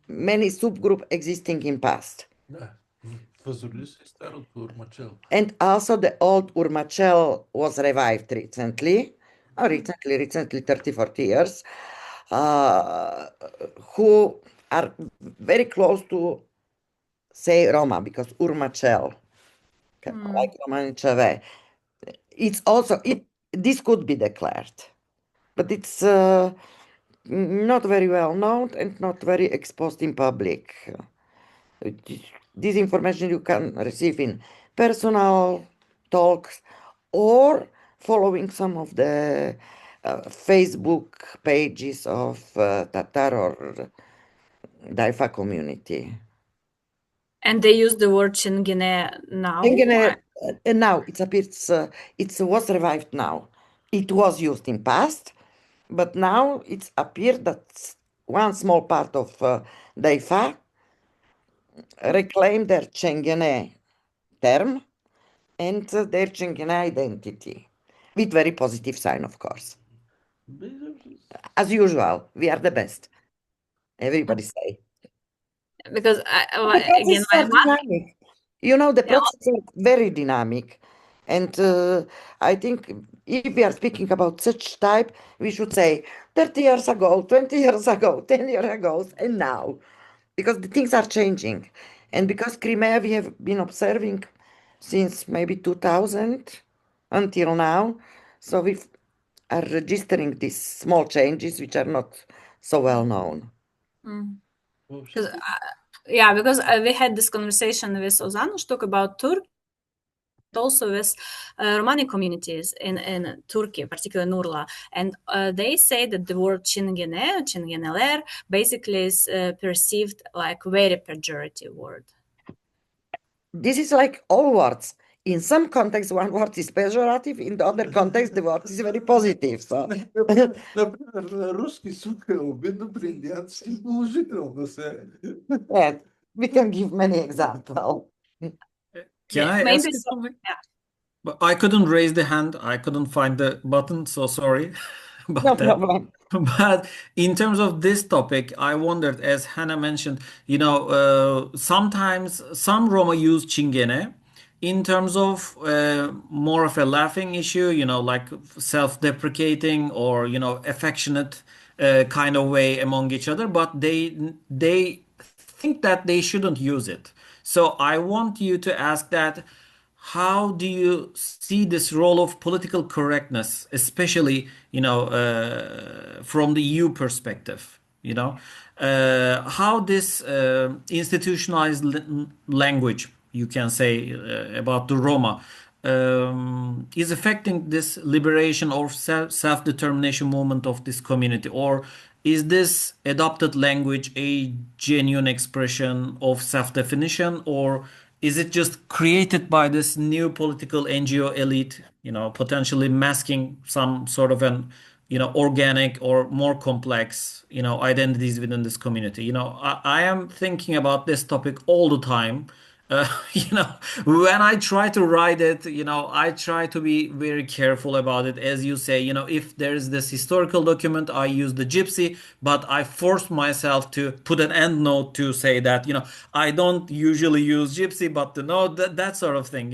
many subgroup existing in past. And also the old Urmachel was revived recently, or recently 30, 40 years, who are very close to say Roma, because Urmachel, like Roman Chave, it's also, this could be declared, but it's not very well known and not very exposed in public. This information you can receive in personal talks or following some of the Facebook pages of Tatar or Daifa community. and they use the word Chingene now. Now it appears it was revived now. It was used in past, but now it's appeared that one small part of Daifa reclaim their Chengene term and their Chengene identity, with very positive sign, of course. As usual, we are the best. Everybody say. Because The again, processes my are mother, dynamic. You know, the yeah, processes are very dynamic. And I think if we are speaking about such type, we should say 30 years ago, 20 years ago, 10 years ago, and now. Because the things are changing. And because Crimea we have been observing since maybe 2000 until now. So we are registering these small changes which are not so well known. because yeah, because we had this conversation with Ozan talk about Turkey, also with Romani communities in Turkey, particularly Nurla, and they say that the word Çingene, Çingeneler, basically is perceived like very pejorative word. This is like all words. In some context, one word is pejorative. In the other context, the word is very positive. So, Например, русский, сука, обидно при индианци положително се. yeah, we can give many examples. Can I Maybe ask you so, something? yeah. But I couldn't raise the hand. I couldn't find the button, so sorry No about that. problem. But in terms of this topic, I wondered, as Hannah mentioned, sometimes some Roma use Çingene in terms of more of a laughing issue, like self-deprecating or, affectionate kind of way among each other, but they think that they shouldn't use it. So I want you to ask that how do you see this role of political correctness, especially, from the EU perspective? How this institutionalized language, you can say, about the Roma, is affecting this liberation or self-determination movement of this community, or is this adopted language a genuine expression of self-definition, or is it just created by this new political NGO elite, potentially masking some sort of an, organic or more complex, identities within this community? I am thinking about this topic all the time, You know, when I try to write it, I try to be very careful about it. As you say, if there is this historical document, I use the Gypsy, but I force myself to put an end note to say that, I don't usually use Gypsy, but that sort of thing,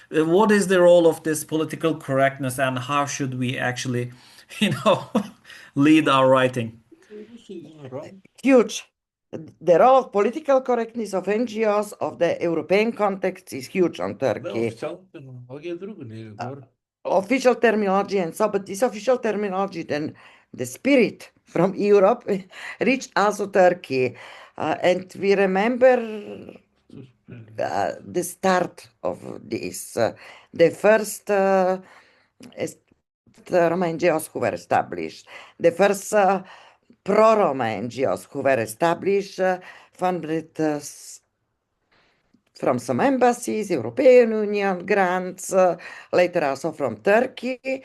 What is the role of this political correctness and how should we actually, you know, lead our writing? Huge. The role of political correctness of NGOs of the European context is huge on Turkey. Official terminology and so, but this official terminology, then the spirit from Europe reached also Turkey. And we remember the start of this, the first Roma NGOs who were established, the first pro-Roma NGOs who were established, funded from some embassies, European Union grants, later also from Turkey.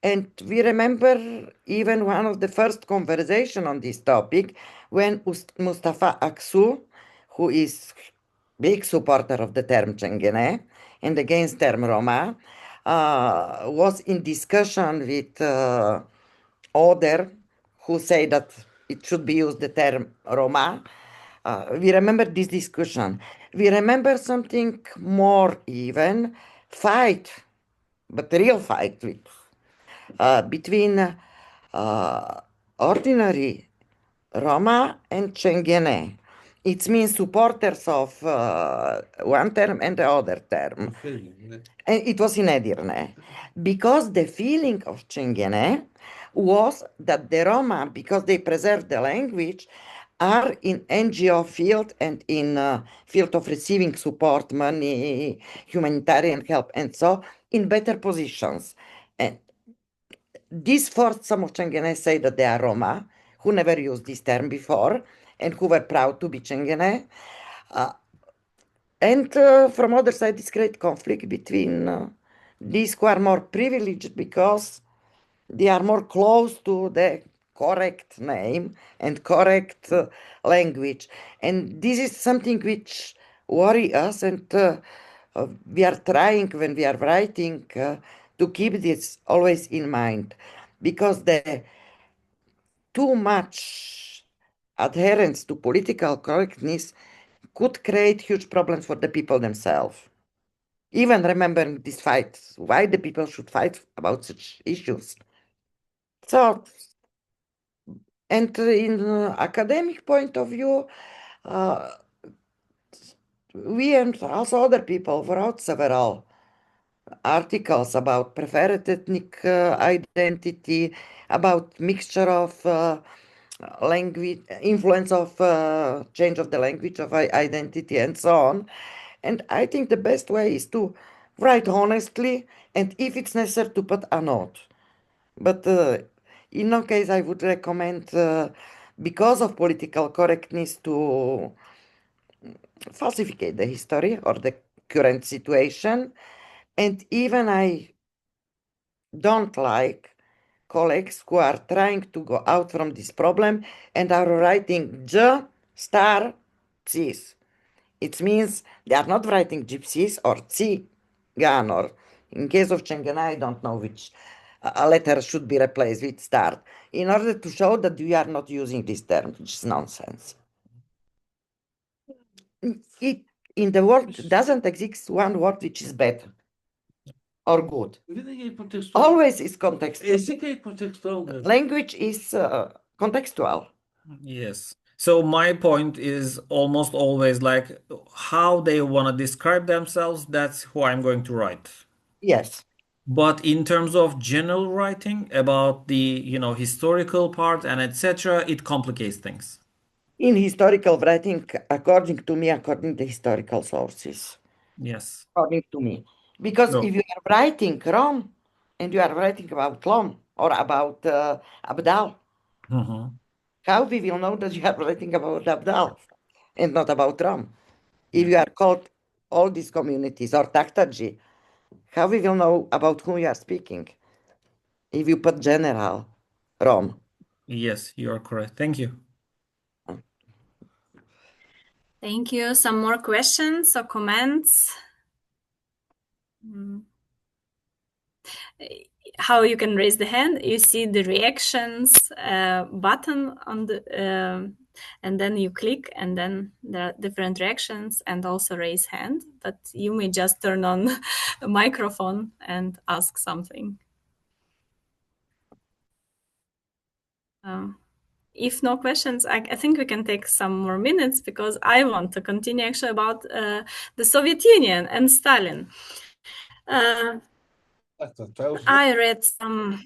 And we remember even one of the first conversation on this topic when Mustafa Aksu, who is big supporter of the term Çingene and against term Roma, was in discussion with other who say that it should be used the term Roma. We remember this discussion. We remember something more even, fight, but real fight with, between ordinary Roma and Çingene. It means supporters of one term and the other term. And it was in Edirne. Because the feeling of Çingene was that the Roma, because they preserve the language, are in NGO field and in field of receiving support, money, humanitarian help, and so in better positions. And this forced some of Çingene say that they are Roma, who never used this term before, and who were proud to be Çingene. And from other side, this great conflict between these who are more privileged because they are more close to the correct name and correct language. And this is something which worry us, and we are trying when we are writing to keep this always in mind, because the too much adherence to political correctness could create huge problems for the people themselves. Even remembering this fight, why the people should fight about such issues. So, and in academic point of view, we and also other people wrote several articles about preferred ethnic identity, about mixture of language, influence of change of the language of identity, and so on. And I think the best way is to write honestly, and if it's necessary, to put a note. But in no case I would recommend, because of political correctness, to falsificate the history or the current situation. And even I don't like colleagues who are trying to go out from this problem and are writing J star cis. It means they are not writing gypsies or Tsigan, or in case of Schengen, I don't know which letter should be replaced with star, in order to show that we are not using this term, which is nonsense. It, in the world doesn't exist one word which is better or good. Always is context. Language is contextual. Yes. So my point is almost always like how they want to describe themselves, that's who I'm going to write. Yes. But in terms of general writing about the, historical part and etc., it complicates things. In historical writing, according to me, according to historical sources. Yes. According to me. Because No. if you are writing Rom and you are writing about Lom or about Abdal, Mhm. how we will know that you are writing about Abdal and not about Rom? If Yeah. you are called all these communities or Takhtaji, how we will know about whom you are speaking? If you put general Rom. Yes, you are correct. Thank you. Thank you. Some more questions or comments? How you can raise the hand? You see the reactions button on the, and then you click, and then there are different reactions and also raise hand. But you may just turn on a microphone and ask something. If no questions, I think we can take some more minutes because I want to continue actually about the Soviet Union and Stalin. I read some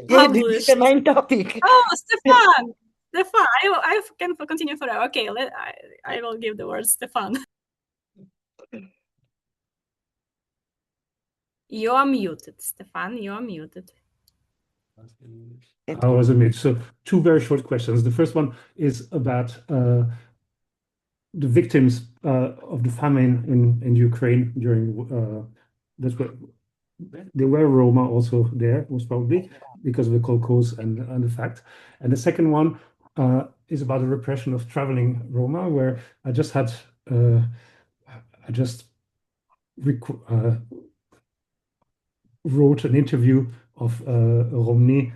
Yeah, this is published. the main topic. Oh, Stefan, I can continue forever. Okay, I will give the word Stefan. You are muted, Stefan. You are muted. I was on mute. So 2 very short questions. The first one is about the victims of the famine in Ukraine during there were Roma also there, most probably because of the Kolkhoz and the fact. And the second one is about the repression of traveling Roma, where I just wrote an interview of Romney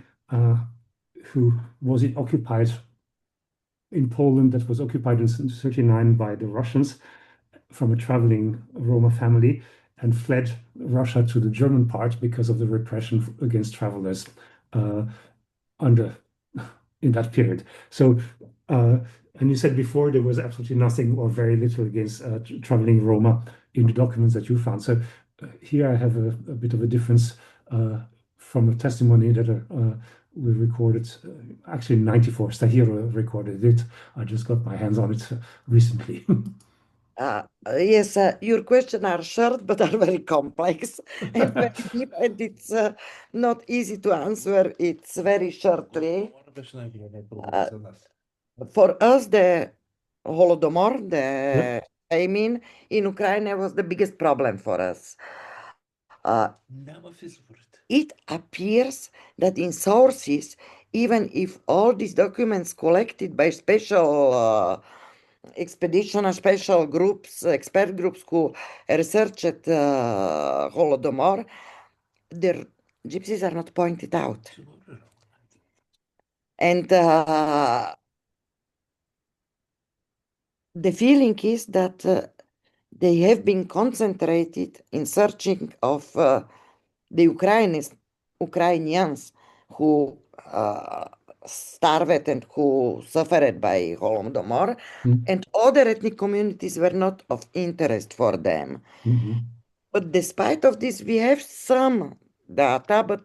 who was occupied in Poland, that was occupied in 1939 by the Russians, from a traveling Roma family, and fled Russia to the German part because of the repression against travelers in that period. So, and you said before there was absolutely nothing or very little against traveling Roma in the documents that you found. So here I have a bit of a difference from a testimony that we recorded, actually in 94, Stahiro recorded it. I just got my hands on it recently. Yes, your questions are short, but are very complex and very deep, and it's not easy to answer. It's very shortly. For us, the Holodomor, the famine in Ukraine was the biggest problem for us. It appears that in sources, even if all these documents collected by special expedition and special groups, expert groups who researched Holodomor, the gypsies are not pointed out. And the feeling is that they have been concentrated in searching of the Ukrainians who starved and who suffered by Holodomor, and other ethnic communities were not of interest for them. But despite of this, we have some data, but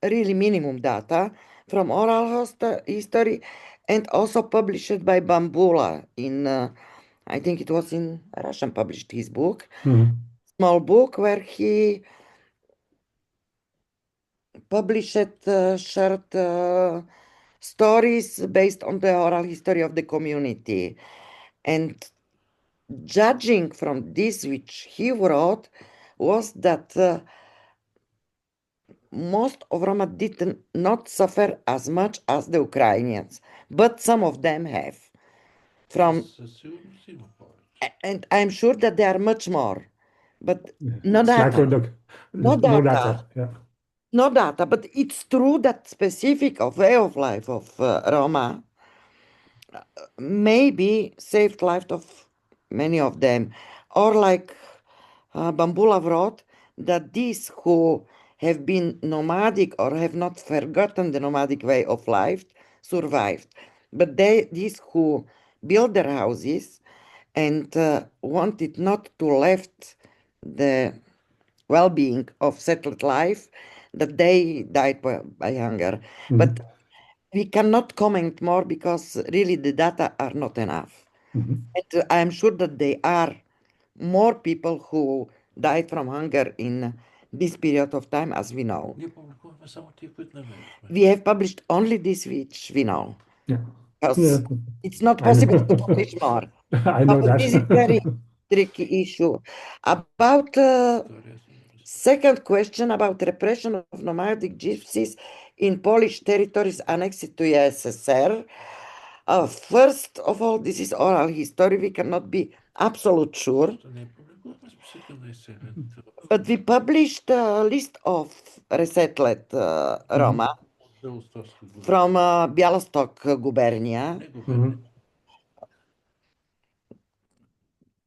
really minimum data from oral history, and also published by Bambula in, I think it was in Russian, published his book, small book where he published short stories based on the oral history of the community. And judging from this, which he wrote, was that most of Roma did not suffer as much as the Ukrainians, but some of them have. And I'm sure that there are much more, but no data. No data. No data, but it's true that specific way of life of Roma maybe saved life of many of them. Or like Bambula wrote, that these who have been nomadic or have not forgotten the nomadic way of life survived. But these who built their houses and wanted not to left the well-being of settled life, that they died by hunger. But we cannot comment more because really the data are not enough. And I'm sure that there are more people who died from hunger in this period of time, as we know. We have published only this which we know. Because it's not possible to publish more. I know that. This is very tricky issue. About second question about repression of nomadic gypsies in Polish territories annexed to USSR, First of all, this is oral history. We cannot be absolute sure. But we published a list of resettled Roma from Bialystok gubernia,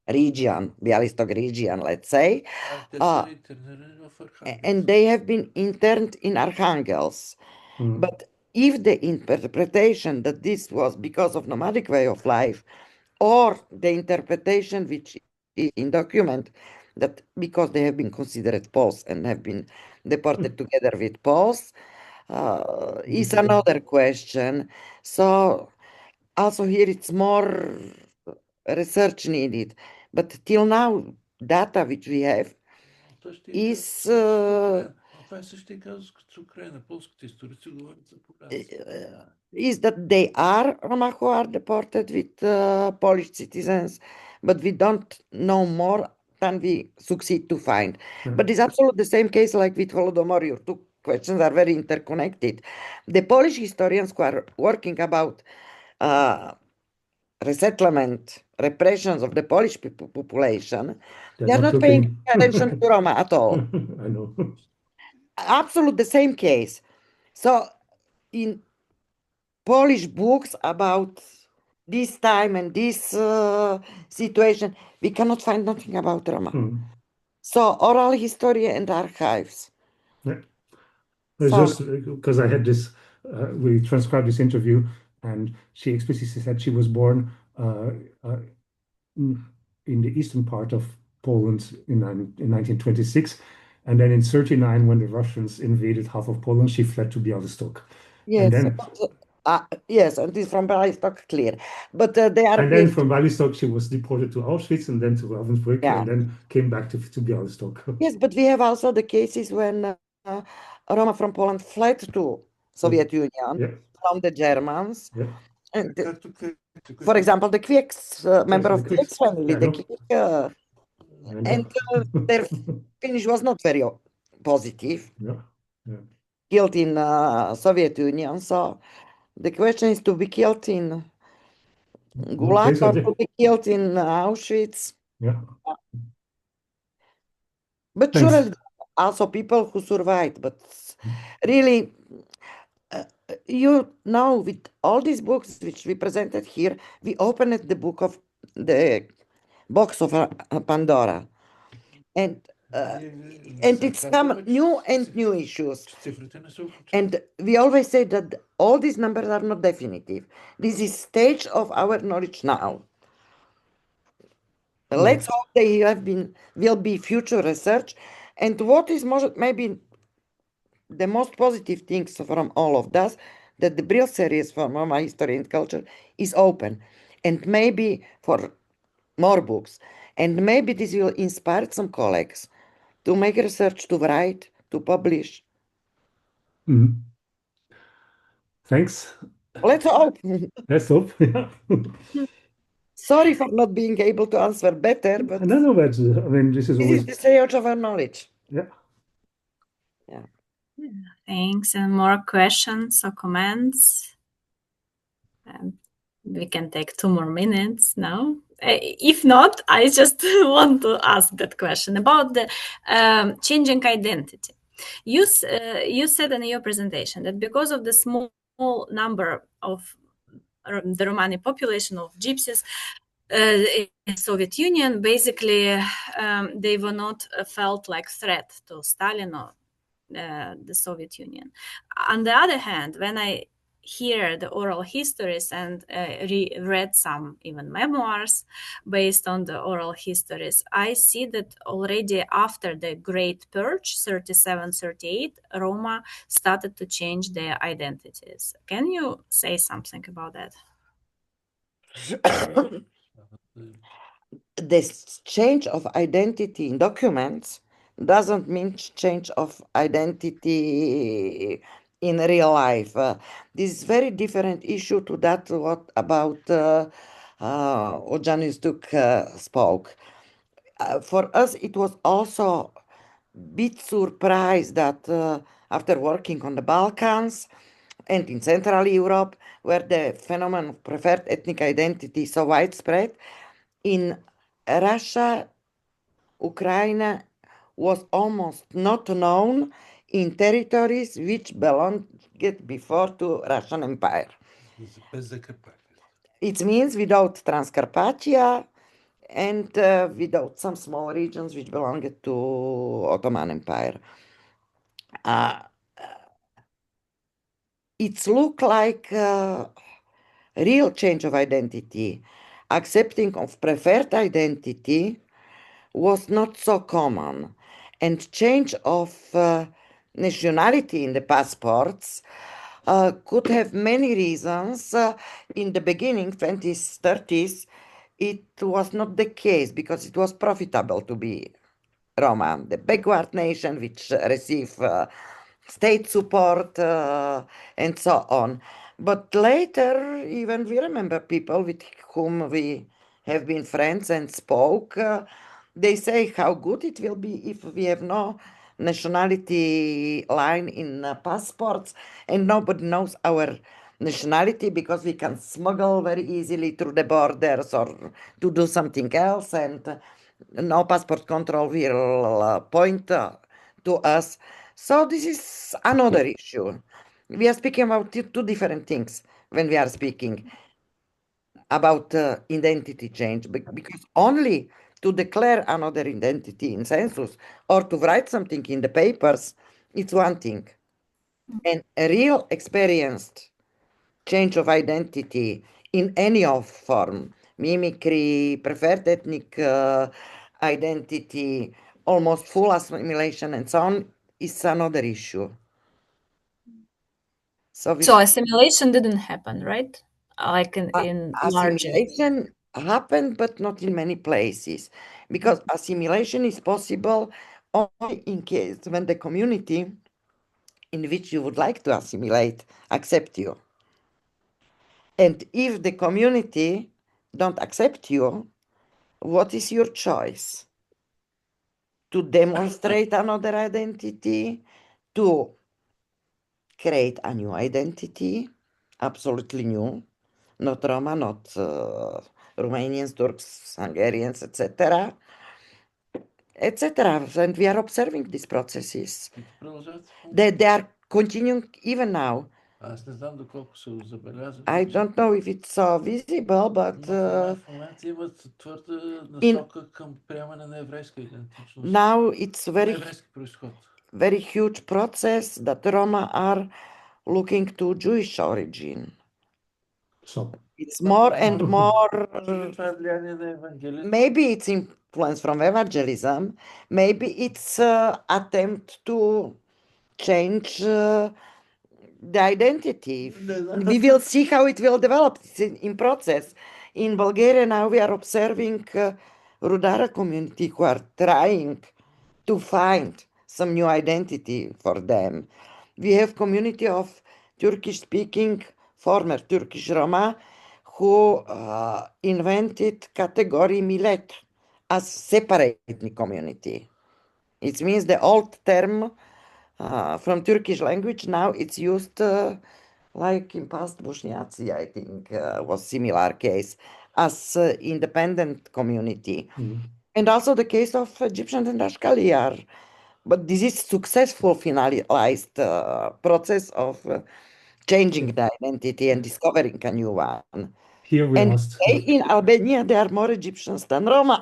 Bialystok region, let's say. And they have been interned in Arkhangelsk. But if the interpretation that this was because of nomadic way of life, or the interpretation which is in document that because they have been considered Poles and have been deported together with Poles, is another question. So also here it's more research needed. But till now, data which we have is that they are Roma who are deported with Polish citizens, but we don't know more than we succeed to find. But it's absolutely the same case like with Holodomor. Your two questions are very interconnected. The Polish historians who are working about resettlement, repressions of the Polish population, they are not paying attention to Roma at all. I know. Absolutely the same case. So in Polish books about this time and this situation, we cannot find nothing about Roma. So oral history and archives. Yeah. It's just because I had this, we transcribed this interview, and she explicitly said she was born in the eastern part of Poland in 1926. And then in 1939, when the Russians invaded half of Poland, she fled to Bialystok. Yes, and then, yes, and this from Bialystok clear. But they are. And then from Bialystok, she was deported to Auschwitz and then to Ravensbrück, and then came back to Bialystok. Yes, but we have also the cases when Roma from Poland fled to Soviet Union from the Germans. And for example, the Kwieck's member of the Kwieck's family, the Kwieck, and their finish was not very positive. Killed in Soviet Union. So the question is to be killed in Gulag or to be killed in Auschwitz. But surely also people who survived. But really, you know, with all these books which we presented here, we opened the box of Pandora, and it's come new issues. And we always say that all these numbers are not definitive. This is stage of our knowledge now. Let's hope they will be future research. And what is maybe the most positive things from all of this, that the Brill series from Roma History and Culture is open, and maybe for more books, and maybe this will inspire some colleagues to make research, to write, to publish. Thanks. Let's hope. Let's hope. Sorry for not being able to answer better, but no, but I mean, this is always the stage of our knowledge. Yeah. Thanks. And more questions or comments? We can take 2 more minutes now. If not, I just want to ask that question about the changing identity. You said in your presentation that because of the small number of the Romani population of Gypsies in Soviet Union, basically they were not felt like threat to Stalin or the Soviet Union. On the other hand, when I hear the oral histories and read some even memoirs based on the oral histories, I see that already after the Great Purge, 37-38, Roma started to change their identities. Can you say something about that? This change of identity in documents doesn't mean change of identity in real life. This is very different issue to that what about what Janis Duk spoke. For us, it was also a bit surprised that after working on the Balkans, and in Central Europe, where the phenomenon of preferred ethnic identity is so widespread. In Russia, Ukraine was almost not known in territories which belonged before to Russian Empire. It means without Transcarpathia and without some small regions which belonged to Ottoman Empire. It looked like a real change of identity. Accepting of preferred identity was not so common, and change of nationality in the passports could have many reasons. In the beginning, 20s, 30s, it was not the case because it was profitable to be Roma, the backward nation which receive state support and so on. But later, even we remember people with whom we have been friends and spoke. They say how good it will be if we have no nationality line in passports and nobody knows our nationality because we can smuggle very easily through the borders or to do something else, and no passport control will point to us. So this is another issue. We are speaking about two different things when we are speaking about identity change, because only to declare another identity in census or to write something in the papers, it's one thing. And a real experienced change of identity in any of form, mimicry, preferred ethnic identity, almost full assimilation and so on, is another issue. So assimilation didn't happen, right? Like in large. assimilation happened, but not in many places, because assimilation is possible only in case when the community in which you would like to assimilate accept you. And if the community don't accept you, what is your choice? To demonstrate another identity, to create a new identity, absolutely new, not Roma, not Romanians, Turks, Hungarians, etc., etc. And we are observing these processes. They are continuing even now. I don't know if it's so visible, but now it's very huge process that Roma are looking to Jewish origin. So it's more and more, maybe it's influence from evangelism, maybe it's attempt to change the identity. We will see how it will develop. It's in process. In Bulgaria now we are observing Rudara community who are trying to find some new identity for them. We have community of Turkish-speaking former Turkish Roma who invented category millet as separate ethnic community. It means the old term from Turkish language, now it's used like in past Bosniaci, I think, was similar case as independent community. And also the case of Egyptian and Ashkali are, but this is successful finalized process of changing the identity and discovering a new one. Here we and asked. in Albania, there are more Egyptians than Roma.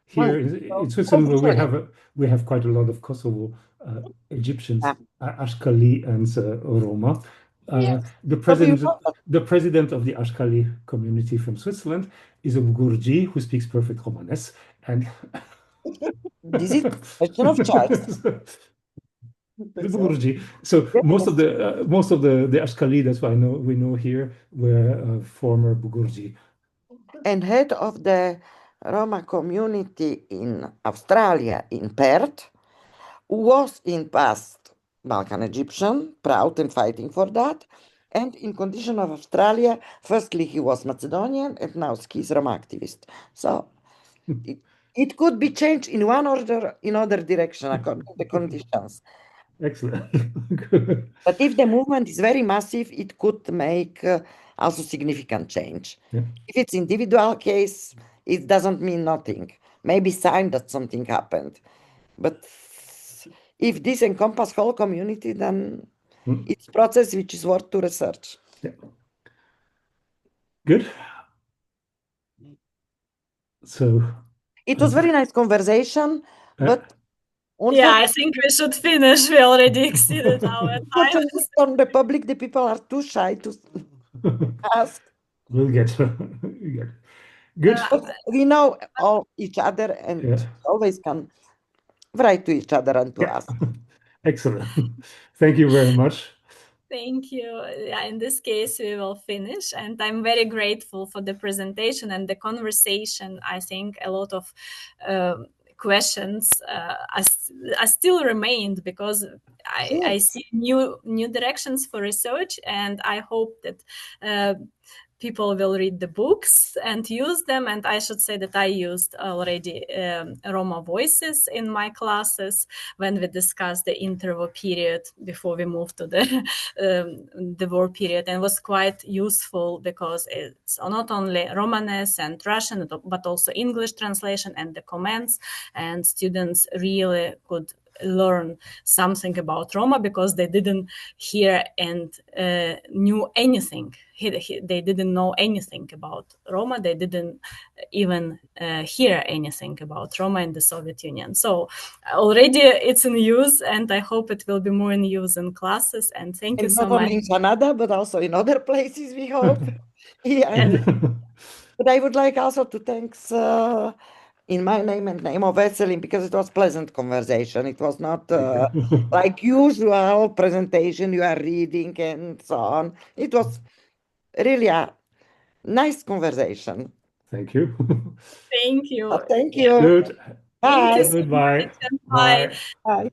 Here in Switzerland, we have quite a lot of Kosovo Egyptians, Ashkali and Roma. The president of the Ashkali community from Switzerland is a Gurji who speaks perfect Romanes, and this is a question of choice. The Gurji. So most of the Ashkali, that's why we know here, were former Bugurji. And head of the Roma community in Australia, in Perth, was in past Balkan Egyptian, proud and fighting for that. And in condition of Australia, firstly he was Macedonian, and now he's Roma activist. So it could be changed in one or in other direction according to the conditions. Excellent. But if the movement is very massive, it could make also significant change. Yeah. If it's individual case, it doesn't mean nothing. Maybe sign that something happened. But if this encompasses whole community, then it's process which is worth to research. Yeah. Good. So it was very nice conversation, but yeah, I think we should finish. We already exceeded our time. Unfortunately, on the public, the people are too shy to ask. We'll get. Good. We know all each other and always can write to each other and to ask. Excellent. Thank you very much. Thank you. Yeah, in this case, we will finish. And I'm very grateful for the presentation and the conversation. I think a lot of questions are still remained because I see new directions for research, and I hope that people will read the books and use them. And I should say that I used already Roma voices in my classes when we discussed the interwar period before we moved to the war period, and was quite useful because it's not only Romanes and Russian, but also English translation and the comments, and students really could learn something about Roma because they didn't hear and knew anything. They didn't know anything about Roma. They didn't even hear anything about Roma in the Soviet Union. So already it's in use, and I hope it will be more in use in classes. And thank you so much. Not only in Canada, but also in other places, we hope. Yeah. But I would like also to thank in my name and name of Vesselin, because it was pleasant conversation. It was not like usual presentation you are reading and so on. It was really a nice conversation. Thank you. Thank you. Thank you. Good. Bye. Goodbye. Bye. Bye.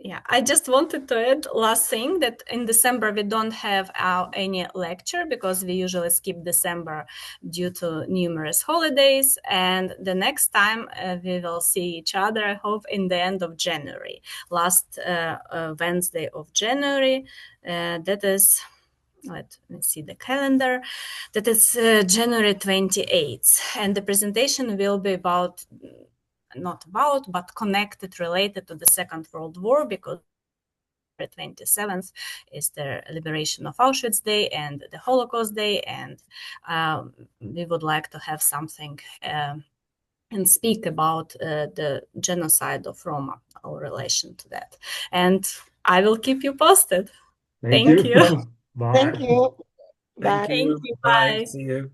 Yeah, I just wanted to add last thing that in December we don't have any lecture because we usually skip December due to numerous holidays. And the next time we will see each other, I hope, in the end of January, last Wednesday of January. That is, let me see the calendar. That is January 28th. And the presentation will be about but connected, related to the Second World War, because 27th is the liberation of Auschwitz Day and the Holocaust Day, and we would like to have something and speak about the genocide of Roma, our relation to that. And I will keep you posted. Thank you. Bye. Thank you. Thank Bye. you. Thank you. Bye. Bye. See you.